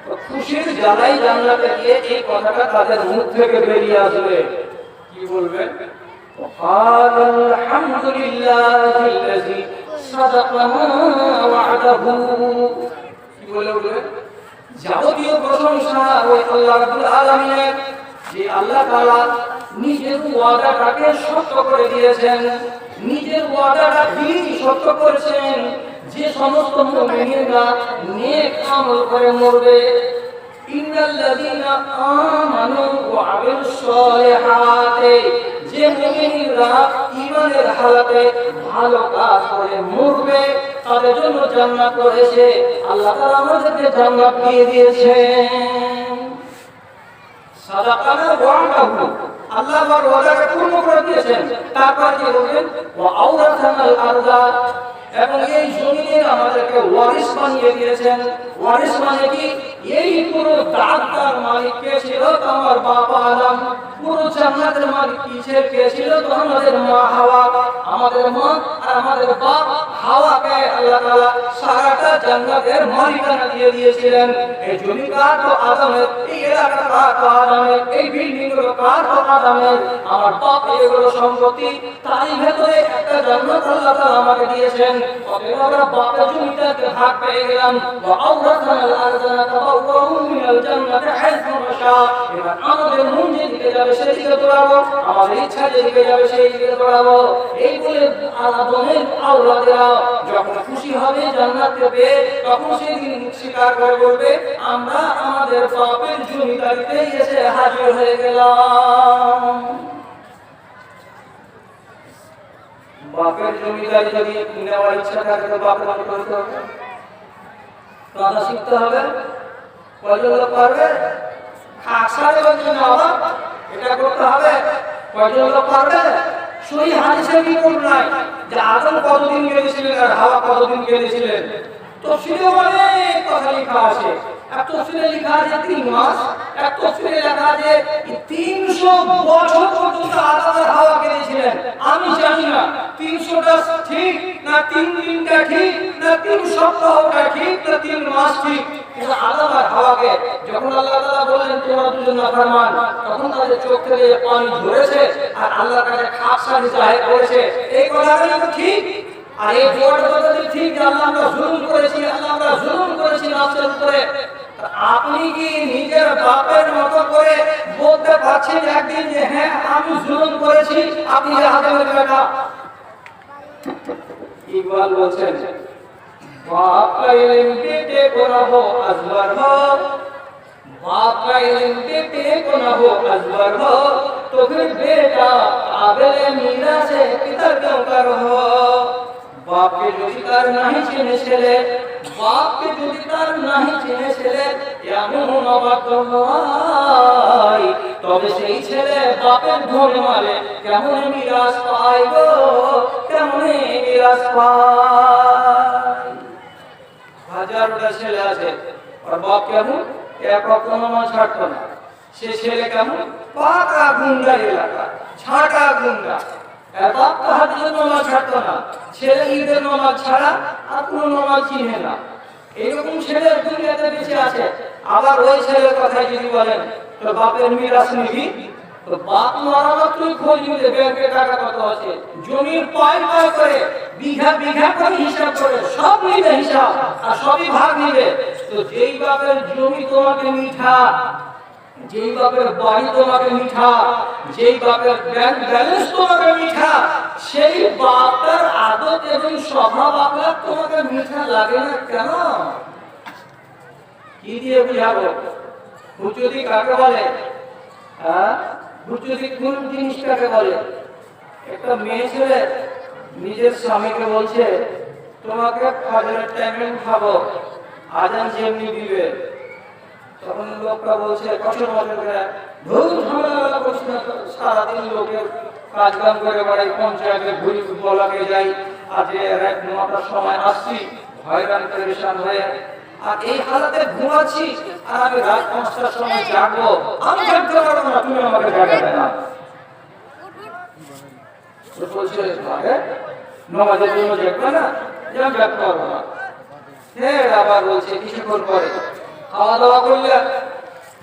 তো খুশির জ্বালাই জান্নাতে গিয়ে এই কথাটা তাদের মুখ থেকে বেরিয়ে আসবে। কি বলবেন? আলহামদুলিল্লাহিল্লাযী সাদাকানা ওয়া'দাহু। কি বলে বলবেন? যাবতীয় প্রশংসা ওই আল্লাহ রাব্বুল আলামিনের, যে আল্লাহ তাআলা নিজের ওয়াদাটাকে সত্য করে দিয়েছেন। নিজের ওয়াদাটা তিনি সত্য করেছেন, যে সমস্ত মুমিনরা নেক আমল করে মরবে। ইন্নাল্লাযীনা আমানু ওয়া আমিলুস সালিহাতি, যে মুমিনরা ঈমানের হালাতে ভালো কাজ করে মরবে, তাদের জন্য জান্নাত রয়েছে। আল্লাহ তাআলা আমাদেরকে জান্নাত দিয়ে দিয়েছেন। সাদাকানা ওয়া'দাহু, আল্লাহ তার ওয়াদাকে পূর্ণ করে দিয়েছেন। তারপর কি বলেন? ওয়া আওরাসানাল আরদা, এবং এই জমিনে আমাদেরকে ওয়ারিস বানিয়ে দিয়েছেন। ওয়ারিস মানে কি? এই পুরো দাগদার মালিক কে ছিল? আমার বাবা আদম। পুরো জান্নাতের মালিক কে ছিল? তো আমাদের মা হাওয়া। আমাদের মা আর আমাদের বাপ হাওয়াকে বাবাকে আল্লাহ তাআলা সারাটা জান্নাতের মালিকানা দিয়ে দিয়েছিলেন। এই জমি কার? তো আদমের। এই এলাকা কার? তো আদমের। এই বিল্ডিং গুলো কার? তো আদমের। আমার বাপ এগুলো সম্পত্তি, তারই ভেতরে একটা জান্নাত আল্লাহ তাআলা আমাকে দিয়েছেন। অতএব আমরা বাপের জমিটাকে ভাগ পেয়ে গেলাম। ওয়া আওরাসানাল আরদা নাতাবাওয়াউ মিনাল জান্নাতি হাইসু নাশা। এবার আমাদের মন যেদিকে যাবে সেদিকে দৌড়াবো, আমাদের ইচ্ছা যেদিকে যাবে সেই দিকে দৌড়াবো। এই বলে আদমের আওলাদেরা যখন খুশি হবে জান্নাতে পেয়ে, তখন সেদিন স্বীকার করে বলবে আমরা আমাদের বাপের জমিদারিতে এসে হাজির হয়ে গেলাম। বাপের জমিদারি যদি নেওয়ার ইচ্ছা থাকে তো বাপের মতো করতে হবে, কথা শিখতে হবে। কয়জন লোক পারবে? খাকসারে বলছে না বাবা, এটা করতে হবে। কয়জন লোক পারবে? সহি হাদিসে কি নাই যে আদম কতদিন গেলেছিলেন আর হাওয়া কতদিন গেলেছিলেন? তফসিরে অনেক কথা লেখা আছে। এক তফসিরে লেখা আছে 3 মাস, এক তফসিরে লেখা আছে 300 বছর পর্যন্ত আদম আর হাওয়া গেলেছিলেন। আমি জানি না 300টা ঠিক না 3 দিনটা ঠিক না 3 সপ্তাহটা ঠিক না 3 মাস ঠিক, কিন্তু আদম আর হাওয়াকে যখন আল্লাহ তাআলা বললেন তোমরা দুজন নাফরমান, তখন তাদের চোখ থেকে পানি ঝরেছে আর আল্লাহর কাছে খাকসারি জাহির করেছে। এই কথাটা কি ঠিক? আর এই জোয়ার কথা যদি ঠিক যে আল্লাহ আমরা জুলুম করেছি, আল্লাহ আমরা জুলুম করেছি নফসের উপরে, আপনি কি নিজের বাপের মতো করে বলতে পারছেন একদিন যে হ্যাঁ আমি জুলুম করেছি? আপনি যে আদমের বেটা। ইকবাল বলছেন बाप का इल्म बेटे को न हो अजवर हो, बाप का इल्म बेटे को न हो अजवर हो, तो फिर बेटा काबिल मीरास से पिता क्यों कर हो। बाप के जुदिकार नहीं चिने छेले, बाप के जुदिकार नहीं चिने छेले এমন অবাক হয়, তবে সেই ছেলে বাপের ধরে মারে কেমন মিরাস পায় গো, কেমন মিরাস পায়। হাজারটা ছেলে আছে আর বাপ কেমন? এক ওয়াক্ত নামাজ ছাড়তো না। সে ছেলে কেমন? পাকা গুন্ডা এলাকা, ছাটা গুন্ডা। বাপ তাহাজ্জুদের নামাজ ছাড়তো না, ছেলে ঈদের নামাজ ছাড়া আর কোনো নামাজ চিনে না। এরকম ছেলে দুনিয়াতে বেঁচে আছে। আবার ওই ছেলের কথাই যদি বলেন তো বাপের মিরাস নিবি, তো বাপ মারা মাত্রই খোঁজ নিলে ব্যাংকে টাকা কত আছে, জমির পাই পাই করে বিঘা বিঘা করে হিসাব করে সব নিবে হিসাব আর সবই ভাগ নিবে। তো যেই বাপের জমি তোমাকে মিঠা, যেই বাপের বাড়ি তোমাকে মিঠা, যেই বাপের ব্যাংক ব্যালেন্স তোমাকে মিঠা, সেই বাপের আদত এবং স্বভাব আপনার তোমাকে মিঠা লাগে না কেন? কি দিয়ে বুঝাবো? হুজুরি কাকে বলে? হ্যাঁ, হুজুরি কোন জিনিসটাকে বলে? একটা মেয়ে ছেলে নিজের স্বামীকে বলছে তোমাকে ফজরের টাইমে খাবো, আজান যেমনি দিবে। তখন লোকটা বলছে কষ্ট মনে করে ধুম ঝামেলা করছি না, সারাদিন লোকের কাজ কাম করে বেড়াই, পঞ্চায়েতে ঘুরি বলাকে যাই, আজ রাত 9টার সময় আসছি হয়রান পরেশান হয়ে, আর এই হালাতে ঘুমাচ্ছি আর আমি রাত 5টার সময় জাগবো। আমি জাগতে পারবো না, তুমি আমাকে জাগাবে না। বলছে নামাজের জন্য জাগবে না, আমি জাগতে পারবো না। ফের আবার বলছে কিছুক্ষণ পরে খাওয়া দাওয়া করলে,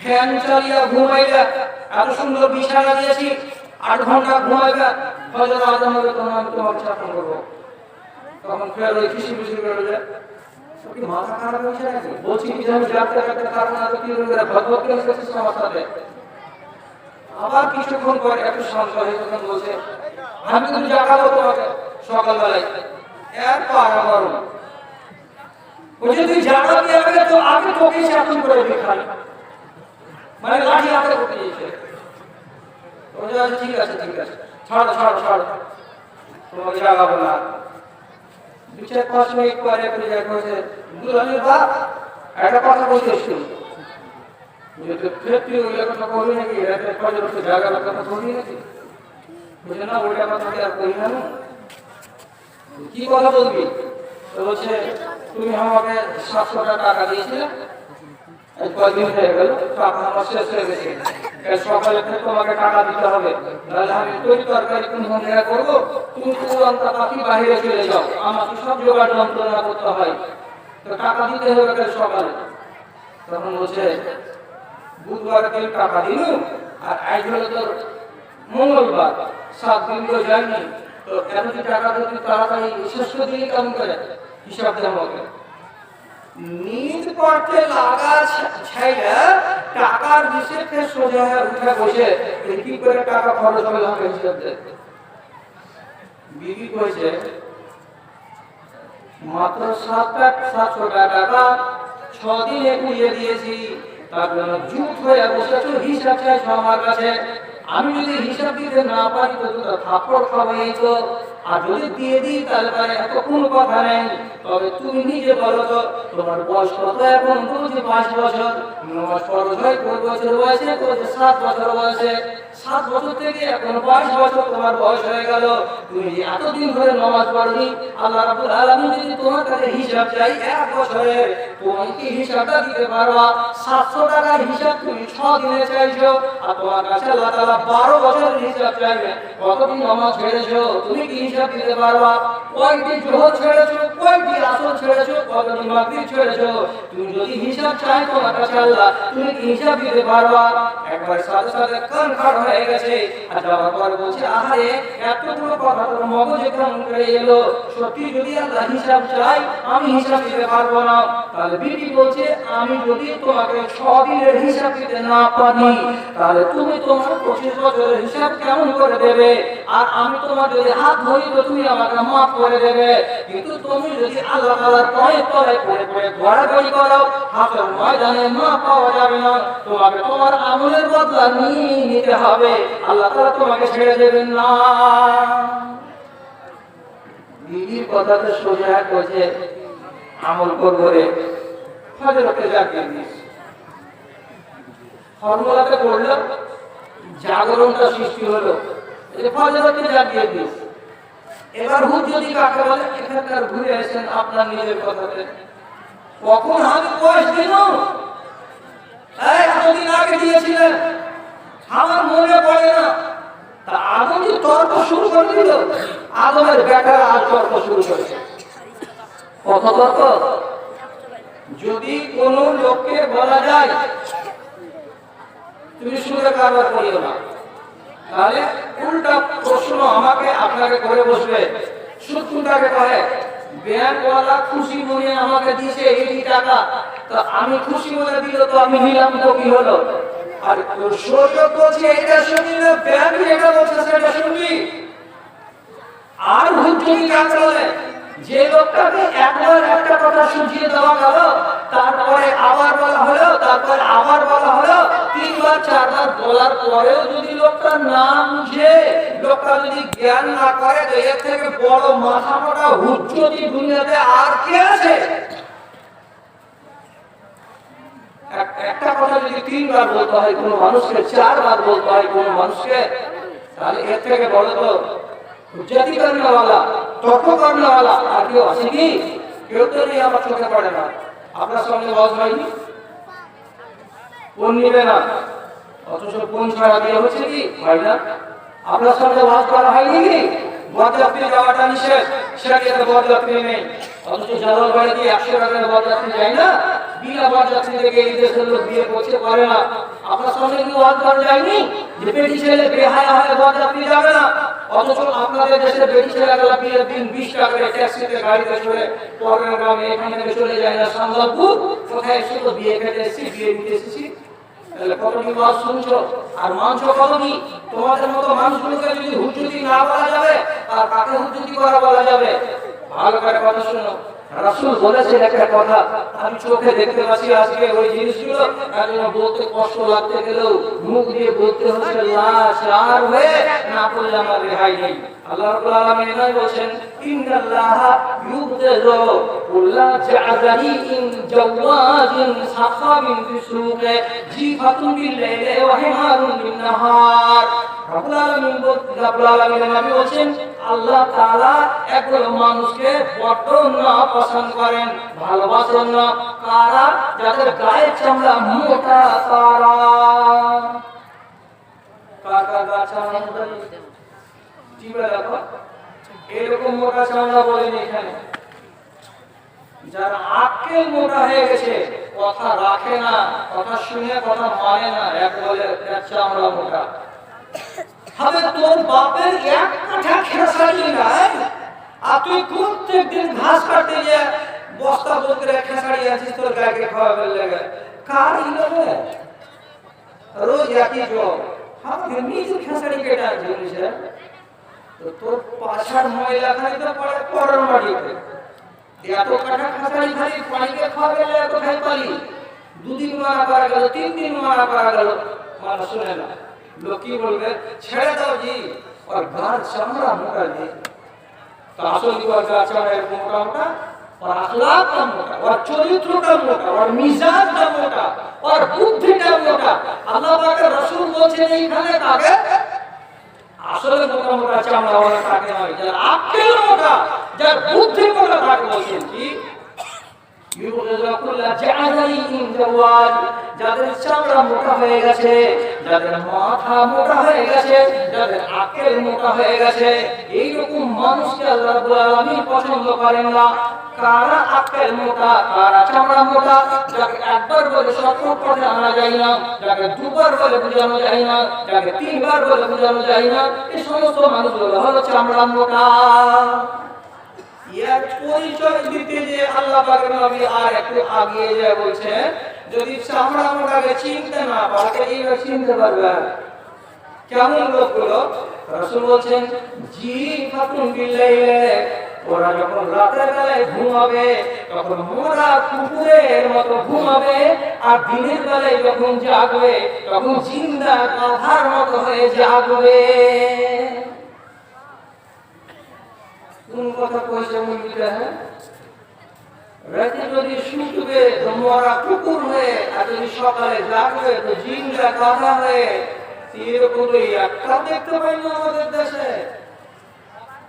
ফ্যান চালিয়ে ঘুমাইলে, এত সুন্দর বিছানা দিয়েছি 8 ঘন্টা ঘুমাইবে, ফজর আজান হবে তখন আমি তোমাকে স্থাপন করবো। তখন ফের ওই খুশি খুশি করে যায়, কি মাথা খারাপ হয়েছে নাকি? বলছি কি আমি জাগতে জাগতে পারবো না, তো কি ভগবত সমস্যা দেয়। আবার কিছুক্ষণ পরে একটু শান্ত হয়ে তখন বলছে আমি কিন্তু জাগাবো তোমাকে সকালবেলায়, এর পারা গরম। বলছে তুই জাগাবি আগে, তো আমি তোকে শাসন করে দেখাই, মানে লাঠি হাতে করতে দিয়েছে। বলছে ঠিক আছে ঠিক আছে, ছাড়ো ছাড়ো ছাড়ো, তোমাকে জাগাবো না। 2-4-5 মিনিট পরে দেখা হয়েছে দুলালের বাপ একটা কথা বলছিস তুই, যে তুই ওই কথা কবি নাকি, রাতের ফজর উঠে জাগার কথা কবি নাকি? বুঝে না ওইটা কথা আর করি না, কি কথা বলবি? তো বলছে তুমি আমাকে 700 টাকা দিয়েছিলে, কদিন হয়ে গেল, টাকা আমার শেষ হয়ে গেছে, সকালে তোমাকে টাকা দিতে হবে, তাহলে আমি তৈরি তরকারি কোন করবো, তুমি তুরন্ত পাখি বাহিরে চলে যাও, আমাকে সব জোগাড় যন্ত্রণা করতে হয়, তো টাকা দিতে হবে সকালে। তখন বলছে বুধবারে তুই টাকা দিল, আর আজ হলো তোর মঙ্গলবার, 7 দিন তো যায়নি, তো এতদিন টাকা যদি তাড়াতাড়ি শেষ করে দিলি কেমন করে, হিসাব দেওয়া হবে। নীল করতে লাগা ছাইরা টাকার হিসেবে সোজা উঠে বসে কি করে টাকা খরচ হলো আমাকে হিসাব দে। বিবি কইছে মাত্র 700 টাকা 6 দিনে কুড়িয়ে দিয়েছি, তার জন্য জুট হয়ে বসেছো, হিসাব চাইছো আমার কাছে। আমি যদি হিসাব দিতে না পারি তো তোরা থাপ্পড় খাওয়াই তো, আর যদি দিয়ে দিই তাহলে তার এত কোনো কথা নেই। তবে তুমি নিজে বলো তো তোমার বয়স কত এখন? বলছি 5 বছর। নমাজ ফরজ হয় 4 বছর বয়সে, 7 বছর বয়সে। 7 বছর থেকে এখন 22 বছর তোমার বয়স হয়ে গেল, তুমি এতদিন ধরে নামাজ পড়নি। আল্লাহ রাব্বুল আলামিন যদি তোমার কাছে হিসাব চাই 1 বছরে, তুমি কি হিসাবটা দিতে পারবা? 700 টাকার হিসাব তুমি 6 দিনে চাইছো, আর তোমার কাছে আল্লাহ তাআলা 12 বছরের হিসাব চাইবে। কতদিন নামাজ ছেড়েছো তুমি কি হিসাব দিতে পারবা? কয়দিন জোহর ছেড়েছো, কয়দিন আসর ছেড়েছো, কতদিন মাগরিব ছেড়েছো? তুমি যদি হিসাব চাই তোমার কাছে আল্লাহ, তুমি কি হিসাব দিতে পারবা? একবার সাথে সাথে কান খাড়া হয়ে গেছে, আর যাওয়ার পর বলছে আহারে এতগুলো কথা তোর মগজে কেমন করে এলো? সত্যি যদি আল্লাহ হিসাব চাই আমি হিসাব দিতে পারবো না। তাহলে বিবি বলছে আমি যদি তোমাকে 6 দিনের হিসাব দিতে না পারি, তাহলে তুমি তোমার 25 বছরের হিসাব কেমন করে দেবে? আর আমি তোমার যদি হাত ধরি তো তুমি আমাকে মাফ করে দেবে, কিন্তু তুমি যদি আল্লাহ তাআলার পায়ে তলায় পড়ে পড়ে ঘোরাঘুরি করো, হাতের ময়দানে মাফ পাওয়া যাবে না, তোমাকে তোমার আমলের বদলা নিতে হবে, আল্লাহ তাআলা তোমাকে ছেড়ে দেবেন না। বিবির কথাতে সোজা কইছে আমল করব রে, ফজরকে জাগিয়ে দিস। ফর্মুলাতে পড়লো, জাগরণটা সৃষ্টি হলো, এই ফজরকে জাগিয়ে দিস। এবার হুদ যদি কাকে বলে, এখানকার ঘুরে আসেন আপনার নিজের কথাতে, কখন আমি বয়স দিন এই এতদিন আগে দিয়েছিলেন আমার মনে পড়ে না। তা আদম যে তর্ক শুরু করে দিল, আদমের বেটারা আজ তর্ক শুরু করেছে। কত তর্ক! যদি কোন লোককে বলা যায় তুমি সুরে কারবার করিও না, তাহলে উল্টা প্রশ্ন আমাকে আপনাকে করে বসবে। সূত্রটাকে কহে ব্যাংকওয়ালা খুশি মনে আমাকে দিয়েছে এই টাকা, তো আমি খুশি মনে দিল তো আমি নিলাম তো কি হলো? আর শরীয়ত বলছে এটা শুনবি না, ব্যাংক এটা বলছে সেটা শুনবি। আর হুজুরি কাজ বলে যে লোকটাকে একবার একটা কথা শুনিয়ে দেওয়া গেল, তারপরে আবার বলা হলো, তারপরে আবার বলা হলো, 3 বার 4 বার বলার পরেও যদি লোকটা না বুঝে, লোকটা যদি জ্ঞান না করে, তো এর থেকে বড় মাথা মোটা হুজুরি দুনিয়াতে আর কে আছে? একটা কথা যদি 3 বার বলতে হয় কোনো মানুষকে, 4 বার বলতে হয় কোনো মানুষকে, তাহলে এর থেকে বড় তো হুজ্জতি করনেওয়ালা, তর্ক করনেওয়ালা আর কেউ আছে কি? কেউ তো নেই, আমার চোখে পড়ে না। আপনার সঙ্গে ওয়াজ হয়নি, কোন নিবে না, অথচ কোন ছাড়া দিয়ে হচ্ছে কি হয় না? আপনার সঙ্গে ওয়াজ করা হয়নি কি? বরযাত্রী যাওয়াটা নিষেধ, সেটাকে বরযাত্রী নেই, অথচ জালাল বাড়ি দিয়ে 100 টাকার বরযাত্রী যায় না। বিনা বরযাত্রী থেকে এই দেশের লোক বিয়ে করতে পারে না। আপনার সঙ্গে কি ওয়াজ করা যায়নি যে বেটি ছেলে বেহায়া হয়ে বরযাত্রী যাবে না? অথচ আপনাদের দেশে বেটি ছেলেগুলো বিয়ের দিন 20 টাকার ট্যাক্সিতে গাড়িতে চলে পরের গ্রামে এখান থেকে চলে যায় না সান্দালপুর, কোথায় শুধু বিয়ে খেতে এসেছি, বিয়ে দিতে এসেছি। তাহলে কতটি ওয়াজ শুনছো আর মানছো কতটি? তোমাদের মতো মানুষগুলোকে যদি হুজুরি না বলা যাবে, আর কাকে হুজুরি করা বলা যাবে? ভালো করে কথা শোনো। রাসূল বলেছেন একটা কথা, আমি চোখে দেখতে পাচ্ছি আজকে ওই জিনিসগুলো, কারণ বলতে কষ্ট লাগতে গেলেও মুখ দিয়ে বলতে হচ্ছে লাচার হয়ে, না বললে আমার রেহাই নেই। আল্লাহ রাব্বুল আলামিন বলেছেন ইন্নাল্লাহা ইউবতিরু কুল্লা জাযারিন জাওয়াজিন সাখাবিন বিসুকে জিফাতুন বিল-লাইলি ওয়া হিমারুন বিন-নাহার। রাব্বুল আলামিন নবী বলেছেন আল্লাহ তাআলা একজন মানুষকে বড্ড না পছন্দ করেন, ভালোবাসেন না। কারা? যাদের গায়ের চামড়া মোটা তারা। কার গায়ের চামড়া মোটা? জিবে দেখো, এরকম মোটা চামড়া বলেন এখানে। যারা আক্কেল মোটা হয়ে গেছে, কথা রাখে না, কথা শুনে কথা মানে না, এক বলে চামড়া মোটা। হবে তোর বাপের এক কাঠা খেসারি নাই, আর তুই প্রত্যেকদিন ঘাস কাটতে গিয়ে বস্তা বলতে খেসারি আছিস তোর গায়ে খাওয়াবে লেগে। কার ইলবে রোজ একই জল, আমাকে নিজে খেসারি কেটে আনছে। তো তোর পাছার ময়লা খালি তো পড়ে পরের মাটিতে। এত কাঠা খেসারি খালি পানিকে খাওয়াবে এত খাই পালি। দুদিন মারা করা গেল, 3 দিন মারা করা গেল, মানুষ শুনে না। লোক কি বলবে? ছেড়ে দাও জি, और गार चामड़ा मोटा जी। तो আসল গার চামড়া এরকম মোটা মোটা, और अखलाक का मोटा, और চরিত্রটা মোটা, और মিজাজটা মোটা, और বুদ্ধিটা মোটা। আল্লাহ পাকের রাসূল বলেছেন এইখানে তাকে আসলে মোটা মোটা চামড়া ওরা তাকে নয়, যার আকল মোটা, যার বুদ্ধি মোটা তাকে বলেছেন কি যাদের চামড়া মোটা হয়ে গেছে, যাদের মাথা মোটা হয়ে গেছে, যাদের আকল মোটা হয়ে গেছে, এইরকম মানুষকে আল্লাহ রাব্বুল আলামিন পছন্দ করেন না। কারা আকল মোটা, কারা চামড়া মোটা? যাকে একবার বলে সত্য পথে আনা যায় না, যাকে দুবার বলে বোঝানো যায় না, যাকে 3 বার বলে বোঝানো যায় না, এই সমস্ত মানুষগুলো হলো চামড়া মোটা। ইয়ার পরিচয় দিতে যে আল্লাহ পাকের নবী আর একটু আগিয়ে যায় বলছেন, যদি চামড়া মোটাকে চিনতে না পারে এইভাবে চিনতে পারবে কেমন লোকগুলো? রাসূল বলছেন জি ফাতুন বিল্লাইলে, ওরা যখন রাতের বেলায় ঘুমাবে তখন মোরা কুকুরের মতো ঘুমাবে, আর দিনের বেলায় যখন জাগবে তখন জিন্দা গাধার মতো হয়ে জাগবে। কোন কথা কইছে মুরগিটা? হ্যাঁ, রাতে যদি শুকবে তো মোরা কুকুর হয়ে, আর যদি সকালে জাগবে তো জিন্দা গাধা হয়ে। এরকম একটা দেখতে পাই না আমাদের দেশে।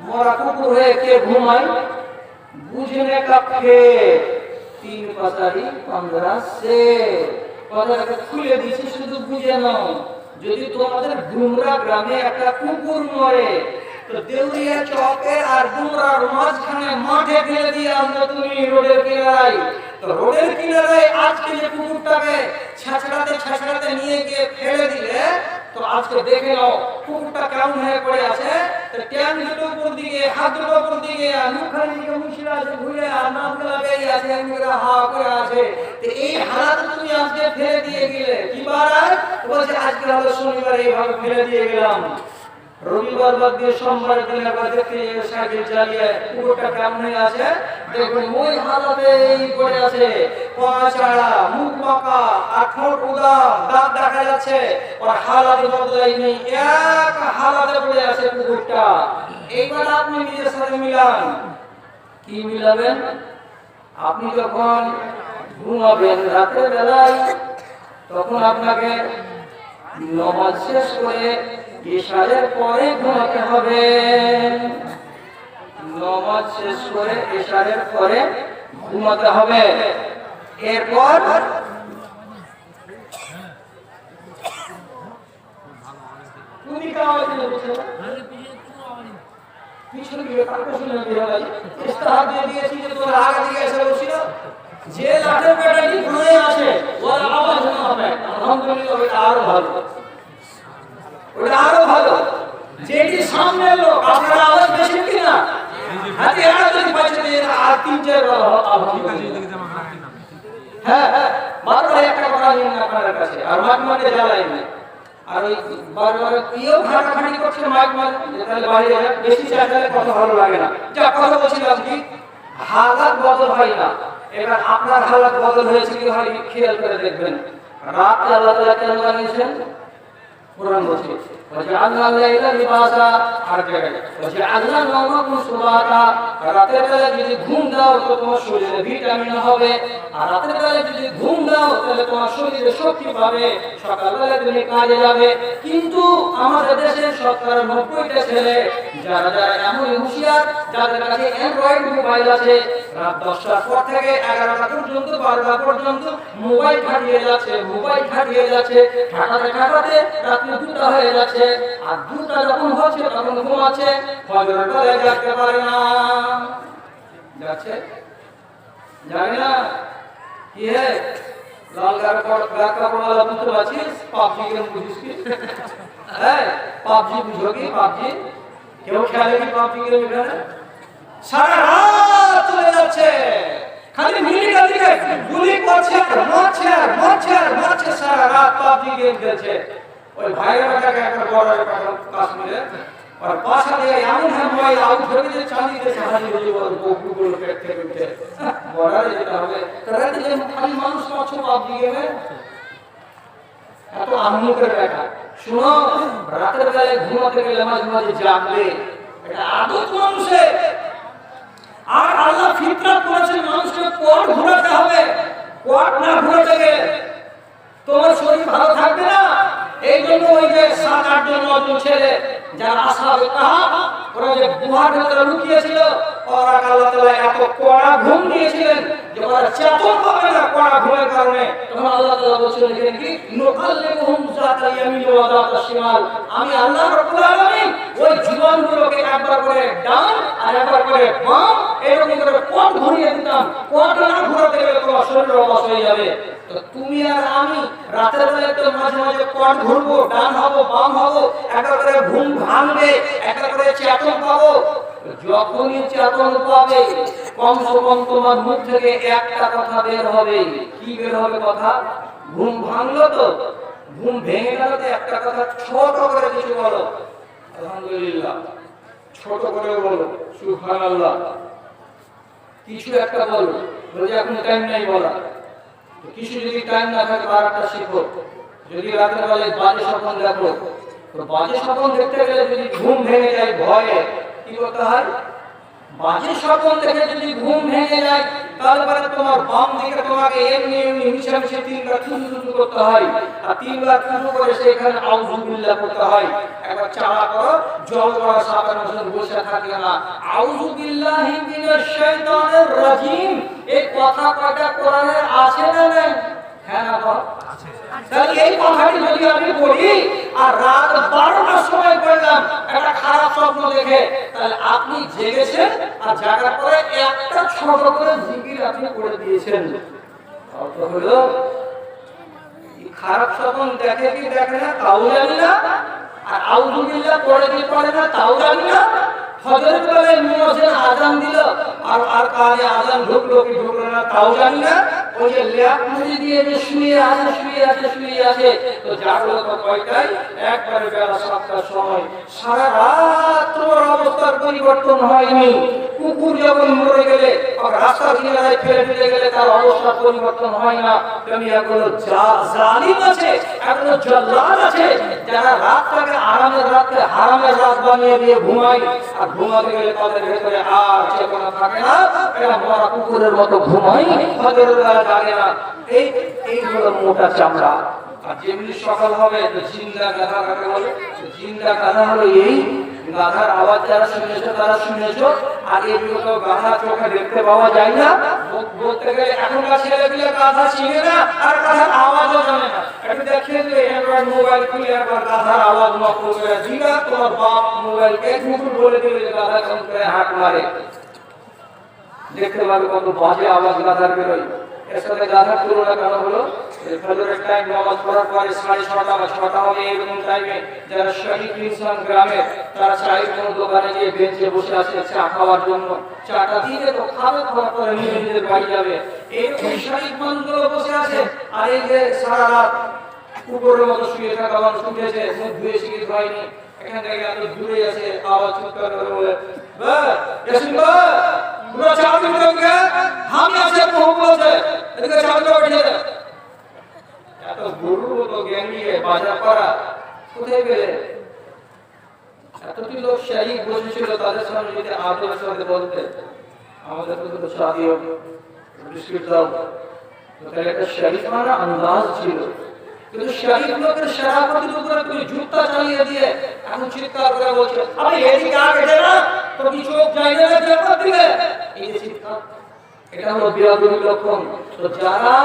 মোরা কুকুর হয়ে কে ঘুমায়? বুঝনে কাপে 3 পাতারি 15 সে কথাটাকে খুলে দিছি, শুধু বুঝে নাও। যদি তোমাদের ডুমরা গ্রামে একটা কুকুর মরে তো দেউরিয়া চকে আর ডুমরার মাঝখানে মাঠে ফেলে দিয়ে আমরা তুমি রোডের কিনারায়, তো রোডের কিনারায় আজকে যে কুকুরটাকে ছাছড়াতে নিয়ে গিয়ে ফেলে দিলে, তো আজকে দেখে নাও কুকুরটা কেমন হয়ে পড়ে আছে। তো ট্যাং দুটো উপর দিকে, হাত দুটো উপর দিকে, মুখখানি দিকে মুছিয়ে আছে, ঘুরে নামগুলা বেরিয়ে আছে, এমনিরা হা করে আছে। তো এই হালাতে তুমি আজকে ফেলে দিয়ে গেলে কি বার? বলছে আজকে হলো শনিবার, এইভাবে ফেলে দিয়ে গেলাম। রবিবার বাদ দিয়ে সোমবার দিন আবার দেখতে সাইকেল চালিয়ে কুকুরটা কেমন হয়ে আছে দেখুন, ওই হালাতে পড়ে আছে। পা চাড়া, মুখ বাঁকা, আর ঠোঁট উদাম, দাঁত দেখা যাচ্ছে, আর হালাতে বদলাই নেই, এক হালাতে পড়ে আছে কুকুরটা। এইবার আপনি নিজের সাথে মিলান। কি মিলাবেন? আপনি যখন ঘুমাবেন রাতের বেলায়, তখন আপনাকে নামাজ শেষ করে ইশারের পরে ঘুমাতে হবে। নামাজ শেষ করে ইশারের পরে ঘুমাতে হবে। এরপর তুমি কাওয়াজ বলছো পিছনে গিয়ে কাকে শুনে দিয়ে ভাই ইস্তাহার দিয়ে দিয়েছি যে তোর আগে দিকে এসে বসিল, যে লাঠের পেটাটি ঘুরে আসে ওর আওয়াজ না হবে। আলহামদুলিল্লাহ, ওটা আরো ভালো, ওটা আরো ভালো। যেটি সামনের লোক আপনার আওয়াজ বেশি কিনা হাতে এরা যদি পাইছে দিয়ে আর 3-4 হ্যাঁ হ্যাঁ বারবার একটা কথা নিন আপনার কাছে, আর মাইক মানে জ্বালাই না। আর ওই বারবার কেউ ঘাটাঘাটি করছে মাইক মানে, তাহলে বাইরে বেশি চাইলে কথা ভালো লাগে না। যা কথা বলছিলাম কি, হালাত বদল হয় না। এবার আপনার হালাত বদল হয়েছে কি হয় খেয়াল করে দেখবেন। রাত আল্লাহ তাআলা কেন বানিয়েছেন? কোরআন বলছে وجعلنا الليل لباسا আর জায়গায় وجعلنا النوم سباتا রাতের বেলা যদি ঘুম দাও তো তোমার শরীরে ভিটামিন হবে আর রাতের বেলা যদি ঘুম দাও তাহলে তোমার শরীরে শক্তি পাবে সকালবেলা তুমি কাজে যাবে কিন্তু আমাদের দেশে 90টা ছেলে যারা যারা এমন হুঁশিয়ার যাদের কাছে অ্যান্ড্রয়েড মোবাইল আছে রাত 10টার পর থেকে 11টা পর্যন্ত 12টা পর্যন্ত মোবাইল ঘাটিয়ে যাচ্ছে ঠাটাতে রাত্রি 2টা হয়ে যাচ্ছে আর 2টা যখন হচ্ছে তখন ঘুমাচ্ছে ফজরের বেলায় জাগতে পারে না যাচ্ছে জানি না কি হে লাল কাপড়ওয়ালা বুঝতে পারছিস পাবজি গেম বুঝিস কি হ্যাঁ পাবজি বুঝো কি পাবজি কেউ খেলে কি পাবজি গেম এখানে সারা রাত চলে যাচ্ছে খালি মিনিটের দিকে গুলি করছে মারছে সারা রাত পাবজি গেম খেলছে ওই ভাইরাটাকে একটা বড় কাশ্মীরে আর পাশা দিয়ে এমন মোবাইল আউট হয়ে গেছে চাঁদি দিয়ে হাজি হয়ে বড় বকুগুলো পেট থেকে উঠে বড়ার যেটা হবে তারা যে খালি মানুষ মাছ পাবজি গেমে এত আহমুকের ব্যাটা শুনো রাতের বেলায় ঘুমাতে গেলে মাঝে মাঝে জাগলে এটা আদত মানুষের আর আল্লাহ ফিতরাত করেছেন মানুষকে পথ ঘোরাতে হবে পথ না ঘোরাতে গেলে তোমার শরীর ভালো থাকবে না এই জন্য ওই যে 7-8 জন নতুন ছেলে যারা আসহাবে কাহাফ ওরা যে গুহার ভিতরে লুকিয়েছিল ওরা আল্লাহ তাআলা এত কড়া ঘুম দিয়েছিলেন যে ওরা চেতন পাবে না কড়া ঘুমের কারণে তখন আল্লাহ তাআলা বলেছিলেন কি নুকাল্লিমুহুম যাতাল ইয়ামিন ওয়া যাতাল শিমাল আমি আল্লাহ রাব্বুল আলামিন ওই জীবনগুলোকে একবার করে ডান আর একবার করে বাম এরকম করে পথ ঘুরিয়ে দিতাম পথ না ঘোরাতে গেলে তোমার শরীর অবশ হয়ে যাবে তো তুমি আর আমি রাতের বেলা তো মাঝে মাঝে পথ ঘুরবো ডান হব বাম হব একবার করে ঘুম ভাঙবে একবার করে চেতন পাবো যখনই চেতন পাবে কমসে কম তোমার মুখ থেকে একটা কথা বের হবে কি বের হবে কথা ঘুম ভাঙলো তো ঘুম ভেঙে গেল তো একটা কথা ছোট করে কিছু বলো আলহামদুলিল্লাহ ছোট করে বলো সুবহানাল্লাহ কিছু একটা বলো বলে এখন টাইম নাই বলা কিছু যদি টাইম না থাকে বারটা শিখো যদি রাতের বেলায় বাজে স্বপ্ন দেখো তো বাজে স্বপ্ন দেখতে গেলে যদি ঘুম ভেঙে যায় ভয়ে কি করতে হয় বাজে স্বপ্ন দেখে যদি ঘুম ভেঙে যায় তাহলে তোমার বাম দিকে তোমাকে এমনি মিশামিশি 3বার থুতু করতে হয় আর 3বার থুতু করে সেখানে আউযু বিল্লাহ করতে হয় একবার চালা করো জল করা সাবান মতন বসে থাকে না আউযু বিল্লাহি মিনাশ শাইতানির রাজিম এই কথা কয়টা কোরআনে আছে না নাই হ্যাঁ না আছে তাহলে এই কথাটি যদি আমি পড়ি আর রাত 12টার সময় পড়লাম একটা খারাপ স্বপ্ন দেখে তাহলে আপনি জেগেছেন আর জাগার পরে একটা ছোট করে জিকির আপনি করে দিয়েছেন অর্থ হলো খারাপ স্বপ্ন দেখে কি দেখে না তাও জানি না আর আউযু বিল্লাহ পড়ে কি পড়ে না তাও জানি না ফজরের বেলায় মুয়াজ্জিন আযান দিল আর কানে আযান ঢুকলো কি ঢুকলো না তাও জানি না ওই যে ল্যাপ মুড়ি দিয়ে যে শুয়ে আছে তো জাগলো তো কয়টায় একবারে বেলা 7টার সময় সারা রাত তোমার অবস্থার পরিবর্তন হয়নি কুকুর যখন মরে গেলে আর রাস্তা কিনারায় ফেলে দিতে গেলে তার অবস্থার পরিবর্তন হয় না তুমি এগুলো জালিম আছে এগুলো জাল্লাদ আছে যারা রাতটাকে আরামের রাতে হারামের রাত বানিয়ে দিয়ে ঘুমায় আর ঘুমাতে গেলে তাদের ভেতরে আর চেতনা থাকে না এরা মরা কুকুরের মতো ঘুমায় ফজরের বেলা জাগে না এই হলো মোটা চামড়া আর যেমনি সকাল হবে তো জিন্দা গাধা কাকে বলে জিন্দা গাধা হলো এই গাধার আওয়াজ যারা শুনেছো তারা শুনেছো আগে বিগত গাধা চোখে দেখতে পাওয়া যায় না বলতে গেলে এখনকার ছেলেগুলো গাধা চিনে না আর গাধার আওয়াজও জানে না একটু দেখে যে একবার মোবাইল খুলে একবার গাধার আওয়াজ নকল করে দিলা তোমার বাপ মোবাইলকে ঠুকুর বলে দিলে যে গাধা কেমন করে হাঁক মারে দেখতে পাবে কত বাজে আওয়াজ গাধার বেরোয় এর সাথে গাধার তুলনা কেন হলো ফজরের টাইম নামাজ পড়ার পরে 6:30 বা 6টা হবে এরকম টাইমে যারা শহীদ ইনসান গ্রামে তারা চায়ের কোনো দোকানে গিয়ে বেঞ্চে বসে আছে চা খাওয়ার জন্য চাটা দিয়ে তো খাবে খাওয়ার পরে নিজেদের বাড়ি যাবে এইরকম শহীদ মানুষগুলো বসে আছে আর এই যে সারা রাত কুকুরের মতো শুয়ে থাকা মানুষ উঠেছে মুখ ধুয়ে শিখে হয়নি এখান থেকে এত দূরে আছে আওয়াজ চিৎকার করে বলে ইয়াসিন ভাই পুরো চা দিতে হবে আমি আছে বহু বলছে এদিকে চা দিতে উঠে এত গরু তো জ্ঞান নিয়ে বাজার করা কোথায় গেলে শরীফ বসেছিল তাদের সামনে যদি আদরের সাথে বলতে আমাদের তো শাদিও বিস্কুট দাও, তাহলে একটা শরীফানা আন্দাজ ছিল। কিন্তু শরীফ লোকের শরাফতের উপরে তুমি জুতা চালিয়ে দিয়ে এখন চিৎকার করে বলছে আরে এদিকে আগে দে না, তো কি চোখ যায় না জবাব দিবে, এই যে চিৎকার, এটা হলো বেয়াদবির লক্ষণ। তো যারা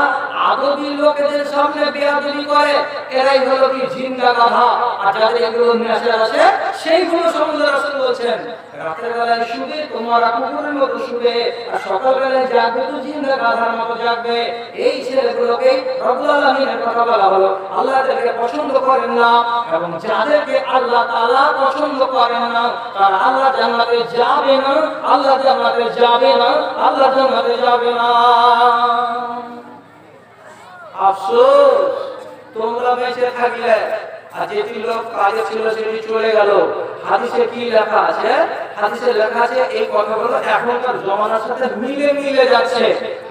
আদবি লোকেদের সামনে বেয়াদবি করে এরাই হলো কি জিন্দা গাধা। আর যাদের এগুলো নেশা আছে সেইগুলো সম্বন্ধে রাসূল বলছেন রাতের বেলায় শুবে তোমরা কুকুরের মতো শুবে, আর সকাল বেলায় জাগবে তো জিন্দা গাধার মতো জাগবে। এই ছেলেগুলোকে রব্বুল আলামিনের কথা বলা হলো আল্লাহ তাদেরকে পছন্দ করেন না, এবং যাদেরকে আল্লাহ তাআলা পছন্দ করেন না তারা আল্লাহ জান্নাতে যাবে না, আল্লাহ জান্নাতে যাবে না, আল্লাহ জান্নাতে যাবে না। আফসোস তোমরা বেঁচে থাকলে, আর যেটি লোক কাজে ছিল সেটি চলে গেল। হাদিসে কি লেখা আছে? হাদিসে লেখা আছে এই কথাগুলো এখনকার জমানার সাথে মিলে যাচ্ছে।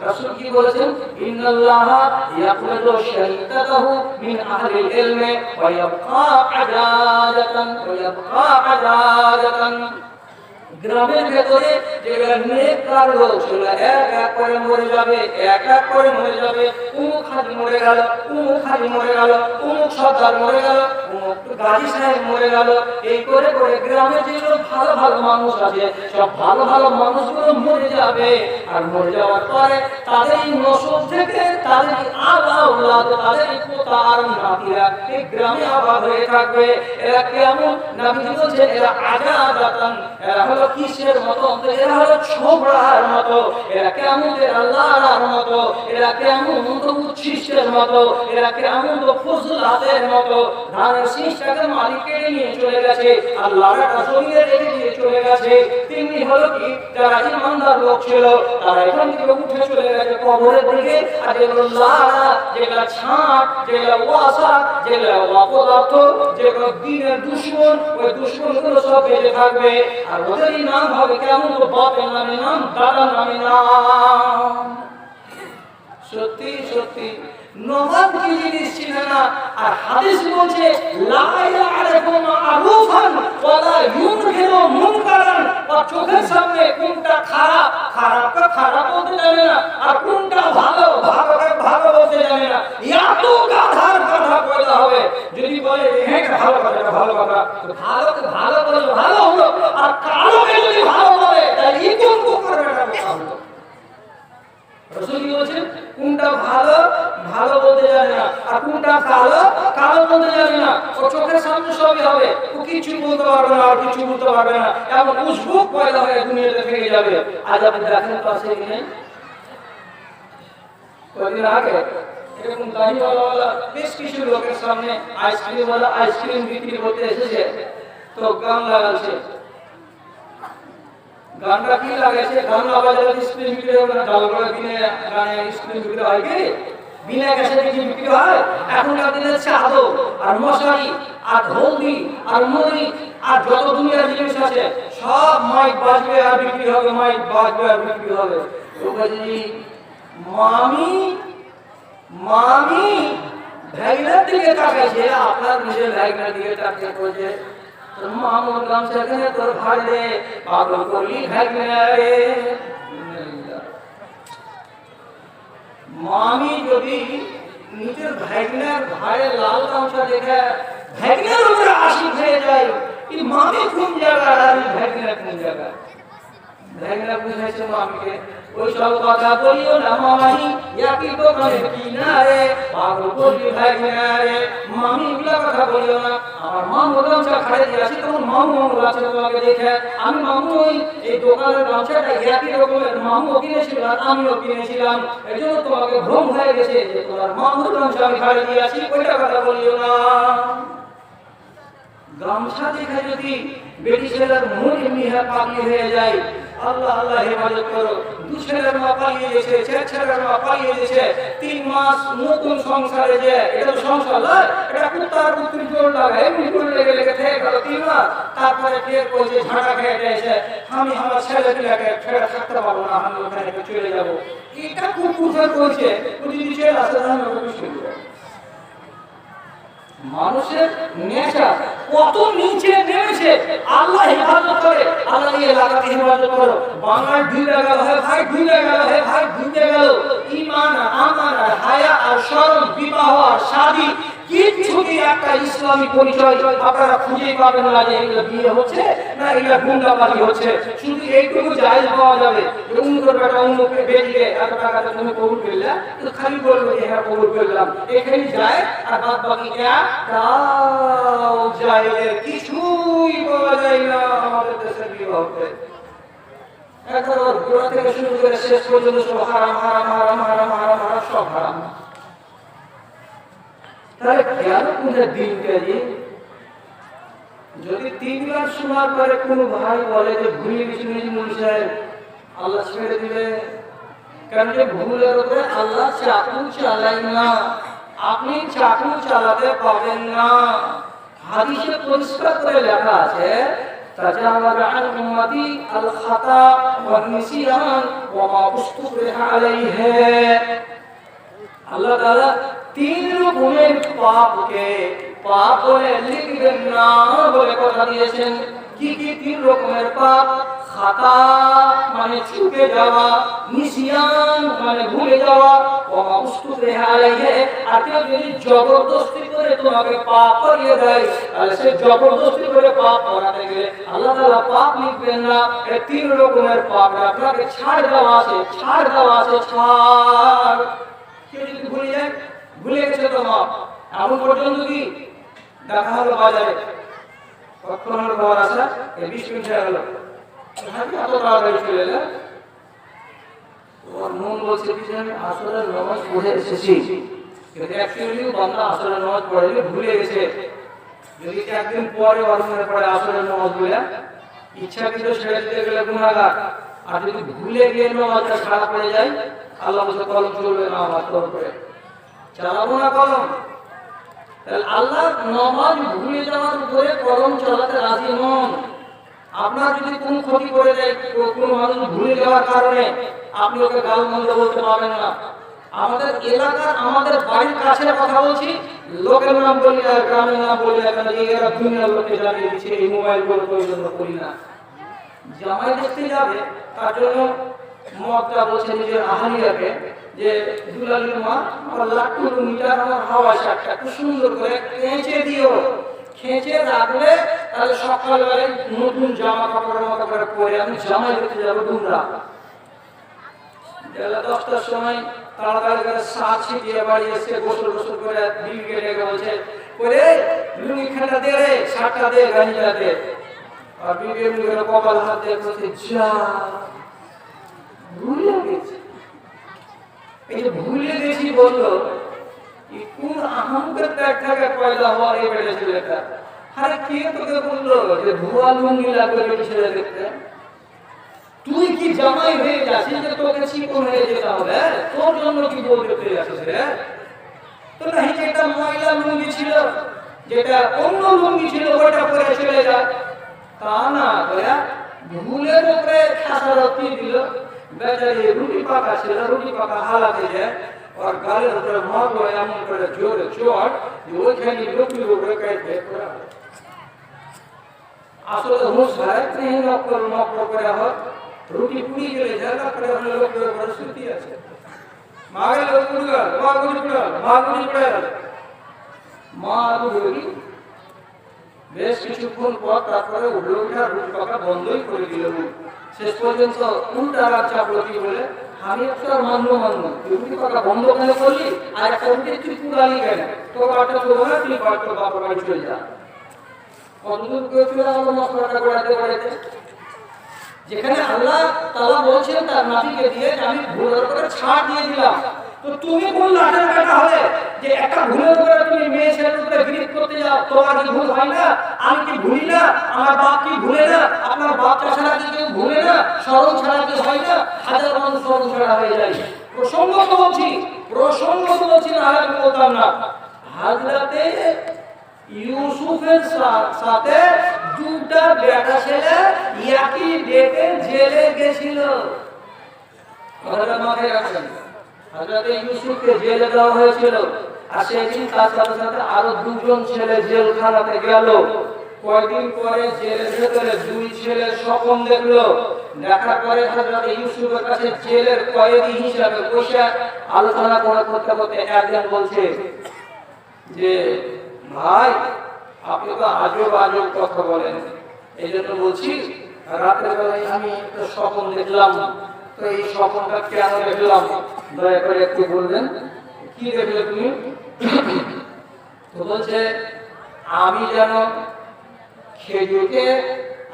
রাসূল কি বলেছেন? ইন্নাল্লাহা ইয়াকবিদু শাইতাতাহু মিন আহলিল ইলমি ওয়া ইয়াবকা আদাদাতান। গ্রামের ভেতরে যেগুলো নেককার লোক ছিল এক এক করে মরে যাবে, এক এক করে মরে যাবে। উমুক হাজি মরে গেল, উমুক হাজি মরে গেল, উমুক সর্দার মরে গেল, উমুক গাজী সাহেব মরে গেল। এই করে করে গ্রামে যেগুলো ভালো ভালো মানুষ আছে সব ভালো ভালো মানুষগুলো মরে যাবে। আর মরে যাওয়ার পরে তাদের নসল থেকে তাদের আওলাদ, তাদের পোতা আর নাতিরা এই গ্রামে আবাদ হয়ে থাকবে। এরা কেমন? নবী বলেছেন এরা আজাদাতান, এরা হলো কিসের মতো? এরা হলো ছোবড়ার মতো। এরা কেমন? আল্লাহর মতো। এরা কেমন? উচ্ছিষ্টের মতো। এরা কেমন? ফজলাতের মতো। ধানের শীষটাকে মালিক কেড়ে নিয়ে চলে গেছে, আল্লাহর জমিয়ে রেখে দিয়ে চলে গেছে। তিনি হলো কি যারা ইমানদার লোক ছিল তারা এখান থেকে উঠে চলে গেছে কবরের দিকে। আর যেগুলো লাড়া, যেগুলো ছাঁট, যেগুলো ওয়াসা, যেগুলো অপদার্থ, যেগুলো দিনের দুশ্মন, ওই দুশ্মনগুলো সব বেঁচে থাকবে। আর ওদেরই নাম হবে কেমন? বাপের নামে নাম, দাদার নামে নাম। সত্যি সত্যি নবাব কি জিনিস ছিল না। আর হাদিস বলছে লা ইয়ারিফু মা'রুফান ওয়া লা ইউনকিরু মুনকারান। আর চোখের সামনে কোনটা খারাপ, খারাপকে খারাপ বলতে জানে না, আর কোনটা ভালো, ভালোকে ভালো বলতে জানে না। এত গাধার কথা বলা হবে। যদি বলে হ্যাঁ ভালো কথা, ভালো কথা, ভালোকে ভালো বলে ভালো হলো, আর কালোকে যদি ভালো বলে তাহলে এই কোন প্রকারের কথা হলো? রাসূল কি বলেছেন? কোনটা ভালো, ভালো বলতে জানে না, আর কোনটা কালো, কালো বলতে জানে না। ও চোখের সামনে সবই হবে, ও কিছু বলতে পারবে না, আর কিছু বলতে পারবে না। এমন উজবুক পয়দা হয়ে দুনিয়াতে থেকে যাবে। আজ আপনি দেখেন পাশে নেই, কয়েকদিন আগে এরকম দাড়িওয়ালা বেশ কিছু লোকের সামনে আইসক্রিমওয়ালা আইসক্রিম বিক্রি করতে এসেছে। তো গান লাগাচ্ছে, গানটা কি লাগাইছে? গান বাজারে স্ক্রিন বিক্রি হবে না, ডালগড়া দিনে গানে স্ক্রিন বিক্রি হয় কি? বিনা গ্যাসে বিক্রি হয়। এখনকার দিনে চাদর আর মশারি আর হলদি আর মুড়ি আর যত দুনিয়ার জিনিস আছে সব মাইক বাজবে আর বিক্রি হবে, মাইক বাজবে আর বিক্রি হবে। মামি মামি ভ্যাগনার দিকে তাকাইছে, আপনার নিজের ভ্যাগনার দিকে তাকিয়ে বলছে মামুর গামছা কিনে তোর ভাড়ে পাগল করলি ভ্যাগনারে। মামি যদি নিজের ভ্যাগনার ভাড়ে লাল গামছা দেখে ভ্যাগনার উপরে আশিক হয়ে যায়, এই মামি কোন জায়গায় আর ভ্যাগনার কোন জায়গায়? ভ্যাগনা বুঝাইছে মামিকে ওই সব কথা বলিও না মামি, একই দোকানের কিনারে পাগল করলি ভ্যাগনারে। মামি এগুলা কথা বলিও না। আমার মামু গামছা খাড়ে দিয়েছি, তখন মামু আছে তোমাকে দেখে আমি মামু ওই এই দোকানের গামছাটা একই রকমের মামুও কিনেছিল আর আমিও কিনেছিলাম, এই জন্য তোমাকে ভ্রম হয়ে গেছে যে তোমার মামুর গামছা আমি খাড়ে দিয়েছি, ওইটা কথা বলিও না। গামছা দেখে যদি বেটি ছেলের মন এমনি পাগলি হয়ে যায়, আল্লাহ আল্লাহ হেফাজত করো। দু ছেলের মা পালিয়ে গেছে, চার ছেলের মা পালিয়ে গেছে, 3 মাস নতুন সংসারে যে এটা তো সংসার নয়, এটা কুত্তার পুত্রী জোর লাগে, এমনি করে লেগে লেগে থেকে গেল 3 মাস। তারপরে ফের কইছে ঝাঁটা খেয়ে গেছে, আমি আমার ছেলেপিলাকে ছেড়ে থাকতে পারবো না, আমি ওখানে চলে যাবো। এটা খুব কুফর কইছে, যদি ছেলে আসে আমি ওকে শুনবো। মানুষের নেশা কত নিচে নেমেছে দিচ্ছে, আল্লাহ হেফাজত করে, আল্লাহ এই এলাকাকে হেফাজত করো। বাংলায় ডুবে গেল, হে ভাই ডুবে গেল, হে ভাই ডুবে গেল। ঈমান, আমান আর হায়া আর শরম, বিবাহ আর শাদী কিছুই একটা ইসলামী পরিচয় আপনারা খুঁজে পাবেন না যে এগুলো বিয়ে হচ্ছে না এগুলো গুন্ডাবাজি হচ্ছে। শুধু এইটুকু জায়েজ পাওয়া যাবে যে উমুকের বেটা উমুকে বেরিয়ে এত টাকাটা তুমি কবুল করলে, তো খালি বলবো যে হ্যাঁ কবুল করলাম, এখানে যায়। আর বাদ বাকি একটাও জায়েজের কিছুই পাওয়া যায় না আমাদের দেশের বিবাহতে। এখন গোড়া থেকে শুরু করে শেষ পর্যন্ত সব হারাম হারাম হারাম হারাম হারাম হারাম সব হারাম। তাহলে কেন কোনটা দিন কাজে? যদি 3 বার শোনার পরে কোনো ভাই বলে যে ভুলে গেছি মূল সাহেব, আল্লাহ ছেড়ে দিবে, কারণ যে ভুলের উপরে আল্লাহ চাকু চালায় না, আপনি চাকু চালাতে পারবেন না। হাদিসে পরিষ্কার করে লেখা আছে তাজাওয়াজা আন উম্মতি আল খাতা ওয়ান নিসিয়ান ওয়া মা উস্তুবিহা আলাইহি। আল্লাহ তাআলা 3 রকমের পাপকে পাপ বলে লিখবেন না বলে কথা দিয়েছেন। কি কি 3 রকমের পাপ? খাতা মানে চুকে যাওয়া, নিসিয়ান মানে ভুলে যাওয়া, ওয়া উস্তুবিহা আলাইহি। আর কেউ যদি জবরদস্তি করে তোমাকে পাপ করিয়ে দেয়, তাহলে সে জবরদস্তি করে পাপ করাতে গেলে আল্লাহ তাআলা পাপ লিখবেন না। এই 3 রকমের পাপ আপনাকে ছাড় দেওয়া আছে, ছাড় দেওয়া আছে, ছাড়। কেউ যদি ভুলে যায়, ভুলে গেছে তো মাপ। এমন পর্যন্ত কি দেখা হলো বাজারে, কখন হলো খবর আসা, 20 মিনিট হয়ে গেল, এত তাড়াতাড়ি চলে এলে, ওর মন বলছে কি যে আমি আসরের নামাজ পড়ে এসেছি, কিন্তু অ্যাকচুয়ালি বান্দা আসরের নামাজ পড়েনি, ভুলে গেছে। যদি একদিন পরে ওর মনে পড়ে আসরের নামাজ বলে, ইচ্ছা কিন্তু ছেড়ে দিতে গেলে গুনাহগার। আর যদি ভুলে গিয়ে নামাজটা খারাপ হয়ে যায়, আল্লাহ বলছে কলম চলবে না আমার তোর উপরে, চালাবো না কলম। তাহলে আল্লাহ নামাজ ভুলে যাওয়ার উপরে কলম চালাতে রাজি নন। আপনার যদি কোনো ক্ষতি করে দেয়, কোনো মানুষ ভুলে যাওয়ার কারণে, আপনি ওকে গালমন্দ বলতে পারবেন না। আমাদের এলাকার, আমাদের বাড়ির কাছে কথা বলছি, লোকের নাম বলি না, গ্রামের নাম বলি না, কারণ এরা দুনিয়ার লোককে জানিয়ে দিচ্ছে এই মোবাইল গুলো প্রয়োজন করি না। জামাই দেখতে যাবে, তার জন্য মতটা বলছে নিজের আহালিয়াকে যে দুলালের মা আমার লাট্টু মিটার আমার হাওয়া শাকটা খুব সুন্দর করে খেঁচে দিও, খেঁচে রাখলে তাহলে সকালবেলায় নতুন জামা কাপড়ের মতো করে পরে আমি জামাই দেখতে যাবো দুমরা। বেলা 10টার সময় তাড়াতাড়ি করে সাত ছিটিয়ে বাড়ি এসে গোসল গোসল করে বিবিকে ডেকে বলছে করে লুঙ্গি খাটা দে রে, শাকটা দে, গাঞ্জিটা দে। আর বিবির মুখের কপাল হাত দিয়ে বলছে যা ভুলে গেছি। এই যে ভুলে গেছি বললো, কোন আহমদের পেট থেকে পয়দা হওয়া এই বেড়ে ছেলেটা? আরে কে তোকে বললো যে ধোয়া লুঙ্গি লাগবে বেটে ছেলে দেখতে? তুই কি জামাই হয়ে যাচ্ছিস যে তোকে চিকন হয়ে যেতে হবে? তোর জন্য কি বলতে পেরে আসিস রে? তো না, যেটা ময়লা লুঙ্গি ছিল, যেটা অন্য লুঙ্গি ছিল, ওটা পরে চলে যায়। তা না করে ভুলের উপরে খাসারতি দিল। বেচারি রুটি পাকা ছিল, রুটি পাকা হালাতে যায়, আর গালের উপরে মগ এমন করে জোরে চোট যে ওইখানে লুকির উপরে কেটে পড়া। আসলে হুঁশ হয় নেই, নকল নকল করে হয়, রুটি পুড়ি গেলে জায়গা করে লোকের উপরে সুতি আছে, মাগের লোক পুড়ে গেল, মা গুলি পুড়ে গেল, মা গুলি পুড়ে গেল, মা গুলি বেশ কিছুক্ষণ পর তারপরে উঠে উঠে রুটি পাকা বন্ধই করে দিল। শেষ পর্যন্ত উল্টা রাত চাপলো কি বলে, আমি একটা মান্য রুটি পাকা বন্ধ কেন করলি, আর একটা রুটি তুই পুরালি কেন, তোর বাড়িটা করবো না, তুই বাড়িটা বাপের বাড়ি চলে যা। কতদূর কেউ চলে গেল মশলাটা গড়াতে গড়াতে। যেখানে আল্লাহ তাআলা বলছেন তার নবীকে দিয়ে আমি ভুলের করে ছাড় দিয়ে দিলাম, তো তুমি কোন লাটের কাটা হবে যে একটা ভুলের করে তুমি মেয়ে ছেলের উপরে বিরোধ করতে যাও? তোমার কি ভুল হয় না? আমি কি ভুলি না? আমার বাপ কি ভুলে না? আপনার বাপটা ছাড়া কি কেউ ভুলে না? স্মরণ ছাড়া কি হয় না? হাজার মানুষ স্মরণ ছাড়া হয়ে যায়। প্রসঙ্গত বলছি, প্রসঙ্গত বলছি, না হলে আমি বলতাম না। হাজরাতে ইউসুফের সাথে দুটা বেটা ছেলে একই ডেকে জেলে গেছিল। মাথায় রাখবেন, হযরত ইউসুফকে জেলে দেওয়া হয়েছিল, আর সেদিন তার সাথে সাথে আরো দুজন ছেলে জেলখানাতে গেল। কয়েকদিন পরে জেলের ভেতরে দুই ছেলে স্বপ্ন দেখলো। দেখার পরে হযরত ইউসুফের কাছে জেলের কয়েদি হিসাবে বসে আলোচনা করতে করতে একজন বলছে যে ভাই আপনি তো আজব আজব কথা বলেন, এই জন্য বলছি রাতের বেলায় আমি একটা স্বপ্ন দেখলাম, তো এই স্বপ্নটা কেন দেখলাম দয়া করে একটু বলবেন, কি দেখলে তুমি? তো বলছে আমি যেন খেজুরকে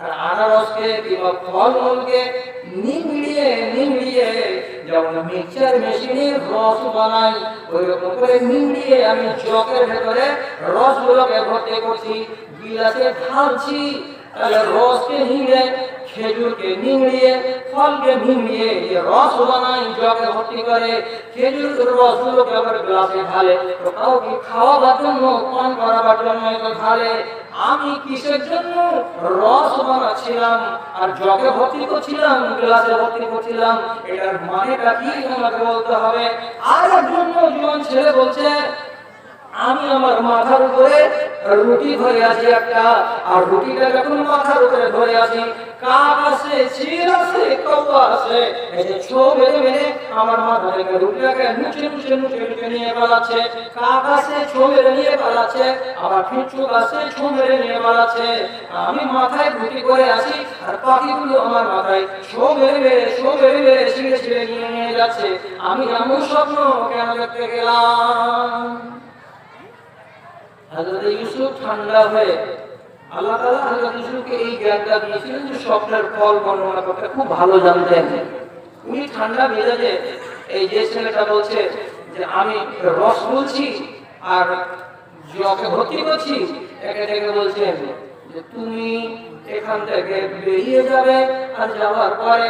আর আনারসকে কিংবা ফলমূলকে নিংড়িয়ে যেমন মিক্সচার মেশিনের রস বানাই ওইরকম করে নিংড়িয়ে আমি জগের ভেতরে রসগুলোকে ভর্তি করছি, গিলাসে ঢালছি, তাহলে রসকে নিংড়ে খেজুরকে নিংড়িয়ে ফলকে নিংড়িয়ে রস বানাই জগে ভর্তি করে, খেজুর রসগুলোকে আবার গ্লাসে ঢালে, তো কাউকে খাওয়াবার জন্য পান করাবার জন্য ঢালে। আমি কিসের জন্য রস বানাচ্ছিলাম আর জগে ভর্তি করছিলাম, গ্লাসে ভর্তি করছিলাম, এটার মানেটা কি আমাকে বলতে হবে। আর একজন নওজোয়ান ছেলে বলছে আমি আমার মাথার উপরে রুটি ধরে আছি একটা, আর রুটিটা যখন মাথার উপরে ধরে আছি কাক আছে, চিল আছে, কৌয়া আছে, এই যে ছো মেরে মেরে আমার মাথা থেকে রুটিটাকে নুচে নিয়ে পালাচ্ছে, কাক আছে ছো মেরে নিয়ে পালাচ্ছে, আবার ফিচুক আছে ছো মেরে নিয়ে পালাচ্ছে, আমি মাথায় রুটি করে আছি আর পাখিগুলো আমার মাথায় ছো মেরে ছিঁড়ে নিয়ে যাচ্ছে। আমি এমন স্বপ্ন কেন দেখতে গেলাম? হযরত ইউসুফ ঠান্ডা হয়ে, আল্লাহ তাআলা হযরত ইউসুফকে এই জ্ঞানটা দিয়েছিলেন যে স্বপ্নের ফল বর্ণনা করতে খুব ভালো জানতেন। উনি ঠান্ডা মেজাজে এই যে ছেলেটা বলছে যে আমি রস বলছি আর জগে ভর্তি করছি, একে ডেকে বলছেন যে তুমি এখান থেকে বেরিয়ে যাবে আর যাওয়ার পরে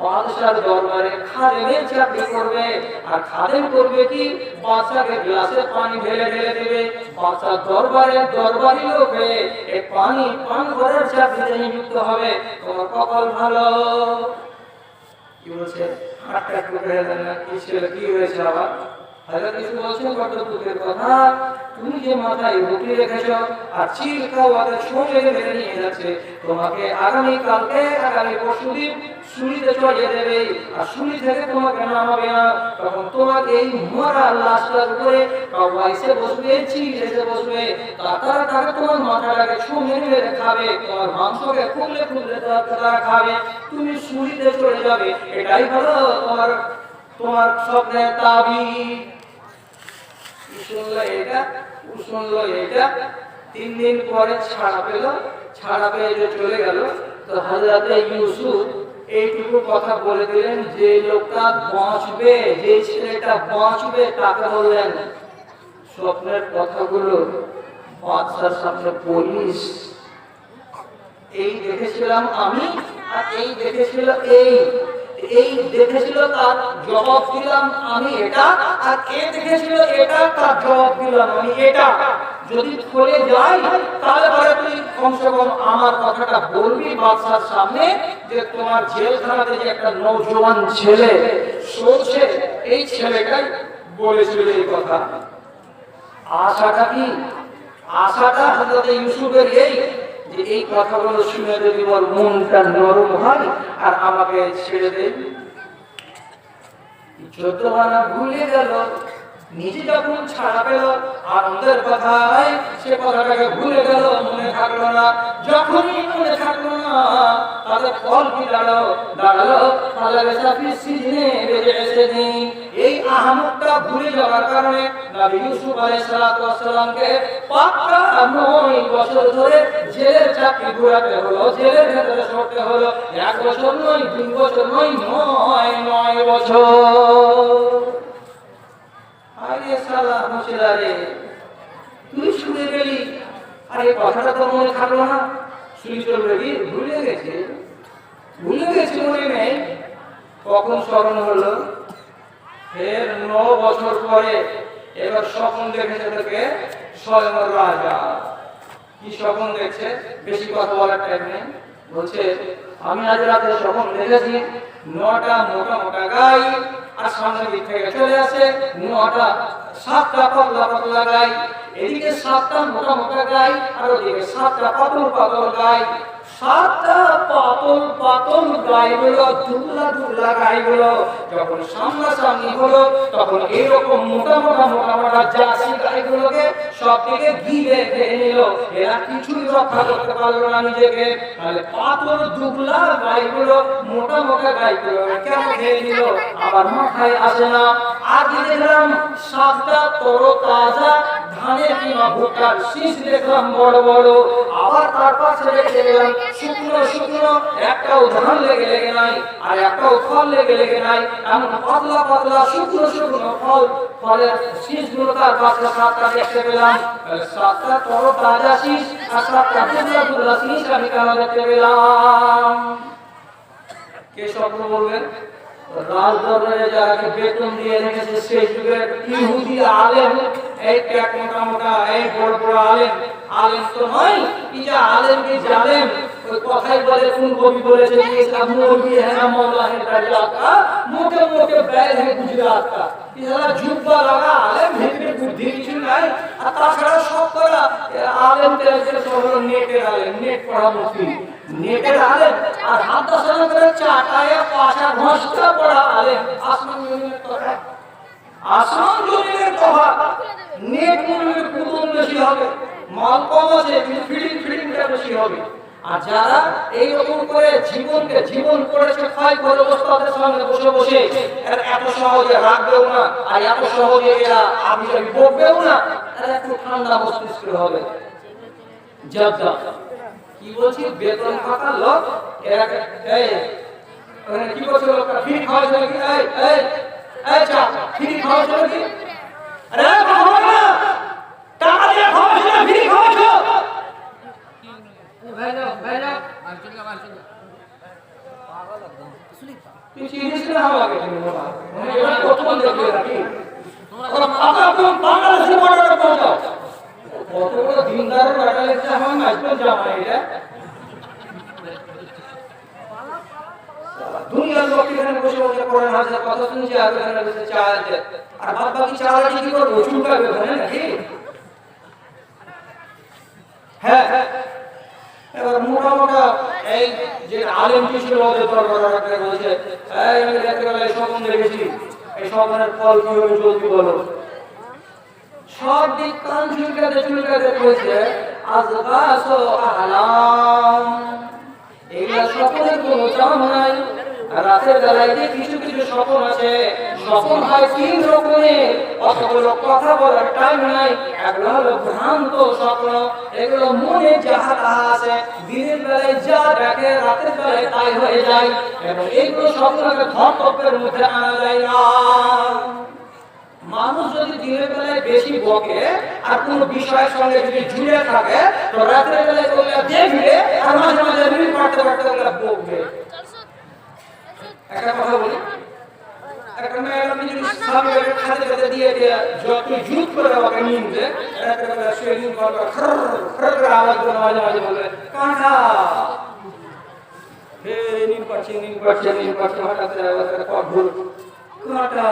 বাদশার দরবারে খাদেমের চাকরি করবে, আর খাদেম করবে কি বাদশাকে গ্লাসে পানি ঢেলে দেবে, বাদশার দরবারি লোকে এই পানি পান করার চাকরিতে নিযুক্ত হবে, তোমার কপাল ভালো। কি বলছে? হাতটা টুকে গেলেন না, কি ছিল, কি হয়েছে আবার? হযরত ইউসুফ বলছেন কত দুঃখের কথা, তুমি যে মাথায় রুটি রেখেছো আর চিল কাওয়াতে সঙ্গে মেরে নিয়ে যাচ্ছে, তোমাকে আগামী পরশুদিন সুলিতে চড়িয়ে দেবে, আর সুলি থেকে তোমাকে নামাবে না, তখন তোমাকে এই মরা লাশটার উপরে কাওয়া এসে বসবে, চিল এসে বসবে, তারা তোমার মাথাটাকে সঙ্গে মেরে খাবে, তোমার মাংসকে খুলে তারা খাবে, তুমি সুলিতে চড়ে যাবে, এটাই হলো তোমার স্বপ্নের তাবিজ। শুনলো এটা 3 দিন পরে ছাড়া পেয়ে চলে গেল। তো হযরত ইউসুফ এইটুকু কথা বলে দিলেন, যে লোকটা বাঁচবে, যে ছেলেটা বাঁচবে তাকে বললেন স্বপ্নের কথাগুলো বাদশার সামনে বলিস। এই দেখেছিলাম আমি, আর এই দেখেছিল এই দেখেছিল তার জবাব দিলাম আমি এটা, আর কে দেখেছিল এটা তার জবাব দিলাম আমি এটা। যদি চলে যাই তাহলে পরে তুই কমসে কম আমার কথাটা বলবি বাদশার সামনে, যে তোমার জেলখানাতে যে একটা নওজোয়ান ছেলে শুনছে, এই ছেলেটাই বলেছিল এই কথা। আশাটা কি? আশাটা হযরত ইউসুফের যে এই কথাগুলো শুনে যদি ওর মনটা নরম হয় আর আমাকে ছেড়ে দেয়। যতবানা ভুলে গেল, নিজে যখন ছাড়া পেল আনন্দের কথায় সে কথাটাকে ভুলে গেল, মনে থাকলো না। যখনই মনে থাকলো না তাদের ফল কি দাঁড়ালো এই আহমদটা ভুলে যাওয়ার কারণে নবী ইউসুফ আলাইহিস সালামকে পাক্কা 9 বছর ধরে জেলের চাকরি ঘোরাতে হলো, জেলের ভেতরে সরতে হলো। 1 বছর নয়, 2 বছর নয়, 9 বছর। আরে শালা মুশিদারে, তুই শুনে গেলি আর এই কথাটা তোর মনে থাকলো না? শুনি চলবে কি? ভুলে গেছি মনে নেই। কখন স্মরণ হলো? ফের 9 বছর পরে এবার স্বপ্ন দেখেছে তোকে স্বয়ং রাজা। কি স্বপ্ন দেখছে? বেশি কথা বলার টাইম নেই। বলছে আমি আজ রাতে স্বপ্ন দেখেছি 9টা মোটা গাই, আর সামনে দিক থেকে চলে আসে 9টা 7টা পাতলা গাই। এদিকে 7টা মোটা মোটা গাই আর ওদিকে 7টা পাতল পাতল গাই। 7টা পাতল পাতল গাইগুলো, দুবলা দুবলা গাইগুলো যখন সামনাসামনি হলো, তখন এরকম মোটা মোটা মোটা মোটা জার্সি গাইগুলোকে সব থেকে গিলে খেয়ে নিল। এরা কিছুই রক্ষা করতে পারলো না নিজেকে। তাহলে পাতল দুবলা গাইগুলো মোটা মোটা গাইগুলো কেন খেয়ে নিল আবার মাথায় আসে না। আর দেখলাম 7টা তরতাজা ধানের কিংবা ভুট্টার শীষ দেখলাম বড় বড়। আবার তার পাশে দেখে গেলাম শুকনো শুকনো, একটাও ধান লেগে লেগে নাই আর একটাও ফল লেগে লেগে নাই, এমন পাতলা পাতলা শুকনো শুকনো ফলের শীষগুলো তার পাশে 7টা দেখতে পেলাম। 7টা তরতাজা শীষ আর 7টা দুবলা দুবলা শীষ আমি কেন দেখতে পেলাম? কে স্বপ্ন বলবেন? রাজদরবারে যাকে বেতন দিয়ে রেখেছে সেই যুগের ইহুদি আলেম, এই ট্যাক মোটা মোটা, এই বড় বড় আলেম। আলেম তো নয়, কি যে আলেম কি জালেম। ওই কথাই বলে, কোন কবি বলেছে, ইসলাম মুরগি है ना मौला है दरिया का, मोटे मोटे बैल है गुजरात का। ইহারা জুব্বা লাগা আলেম, ভিতরে বুদ্ধি কিছু নাই। আর তাছাড়া সব করা আলেমদের সব নেটের আলেম, নেট পড়া মুফতি, নেটের আলেম। আর হাত দশানো করে চাটায় পাশা ঘষটা পড়া আলেম। আসমান জমিনের তফাৎ, আসমান জমিনের তফাৎ। নেট মুরগির কুতুন বেশি হবে, মাল কম আছে, কিন্তু ফিডিং ফিডিংটা বেশি হবে। আর যারা এইরকম করে জীবনকে জীবন করেছে ক্ষয় করে ওস্তাদের সামনে বসে বসে, এত সহজে রাখবেও না আর এত সহজে এরা আমি বকবেও না, এরা একটু ঠান্ডা মস্তিষ্ক হবে। যা কি বলছি, বেতন ফাঁকা লোক এরা কি করছে, লোকটা ফ্রি খাওয়া চলে কি? চা ফ্রি খাওয়া চলে কি? আরে টাকা দিয়ে খাওয়া চলে, ফ্রি খাওয়া চলে। দুনিয়ার লোক এখানে বসে বসে কোরআন হাজার কথা শুনছে, আর এখানে বসে চা আছে, আর বাদ বাকি চালা কি করবো, চুলকাবে ওখানে নাকি? হ্যাঁ, এবার মোটা মোটা এই যে আলেম ছিল ওদের দরবারে বলছে, আমি দেখতে গেলে স্বপ্ন দেখেছি, এই স্বপ্নের ফল কি হবে জলদি বলো। সব দিক কান চুলকাতে বলছে আজগাস আহলাম, এগুলা স্বপ্নের কোনো দাম নাই। রাতের বেলায় যে কিছু কিছু স্বপ্ন আছে, স্বপ্ন হয় 3 রকমের, অতগুলো কথা বলার টাইম নাই। এগুলো হলো ভ্রান্ত স্বপ্ন, এগুলো মনে যাহা তাহা আছে, দিনের বেলায় যা দেখে রাতের বেলায় তাই হয়ে যায়, এবং এইগুলো স্বপ্নকে ধর্তব্যের মধ্যে আনা যায় না। মানুষ যদি দিনের বেলায় বেশি বকে আর কোন বিষয়ের সঙ্গে যদি জুড়ে থাকে, তো রাতের বেলায় ওগুলো দেখবে আর মাঝে মাঝে রিল পাড়তে পাড়তে ওগুলো বকবে। একটা কথা বলি, একটা মেয়ে আমি যদি সামনে খাতে খাতে দিয়ে যত জুত করে ওকে নিয়ে একটা শুয়ে নিন করবে, খর করে আওয়াজ করে মাঝে মাঝে বলবে কাঁটা, হে নিন পাচ্ছে হঠাৎ করে আওয়াজ করে কাঁটা।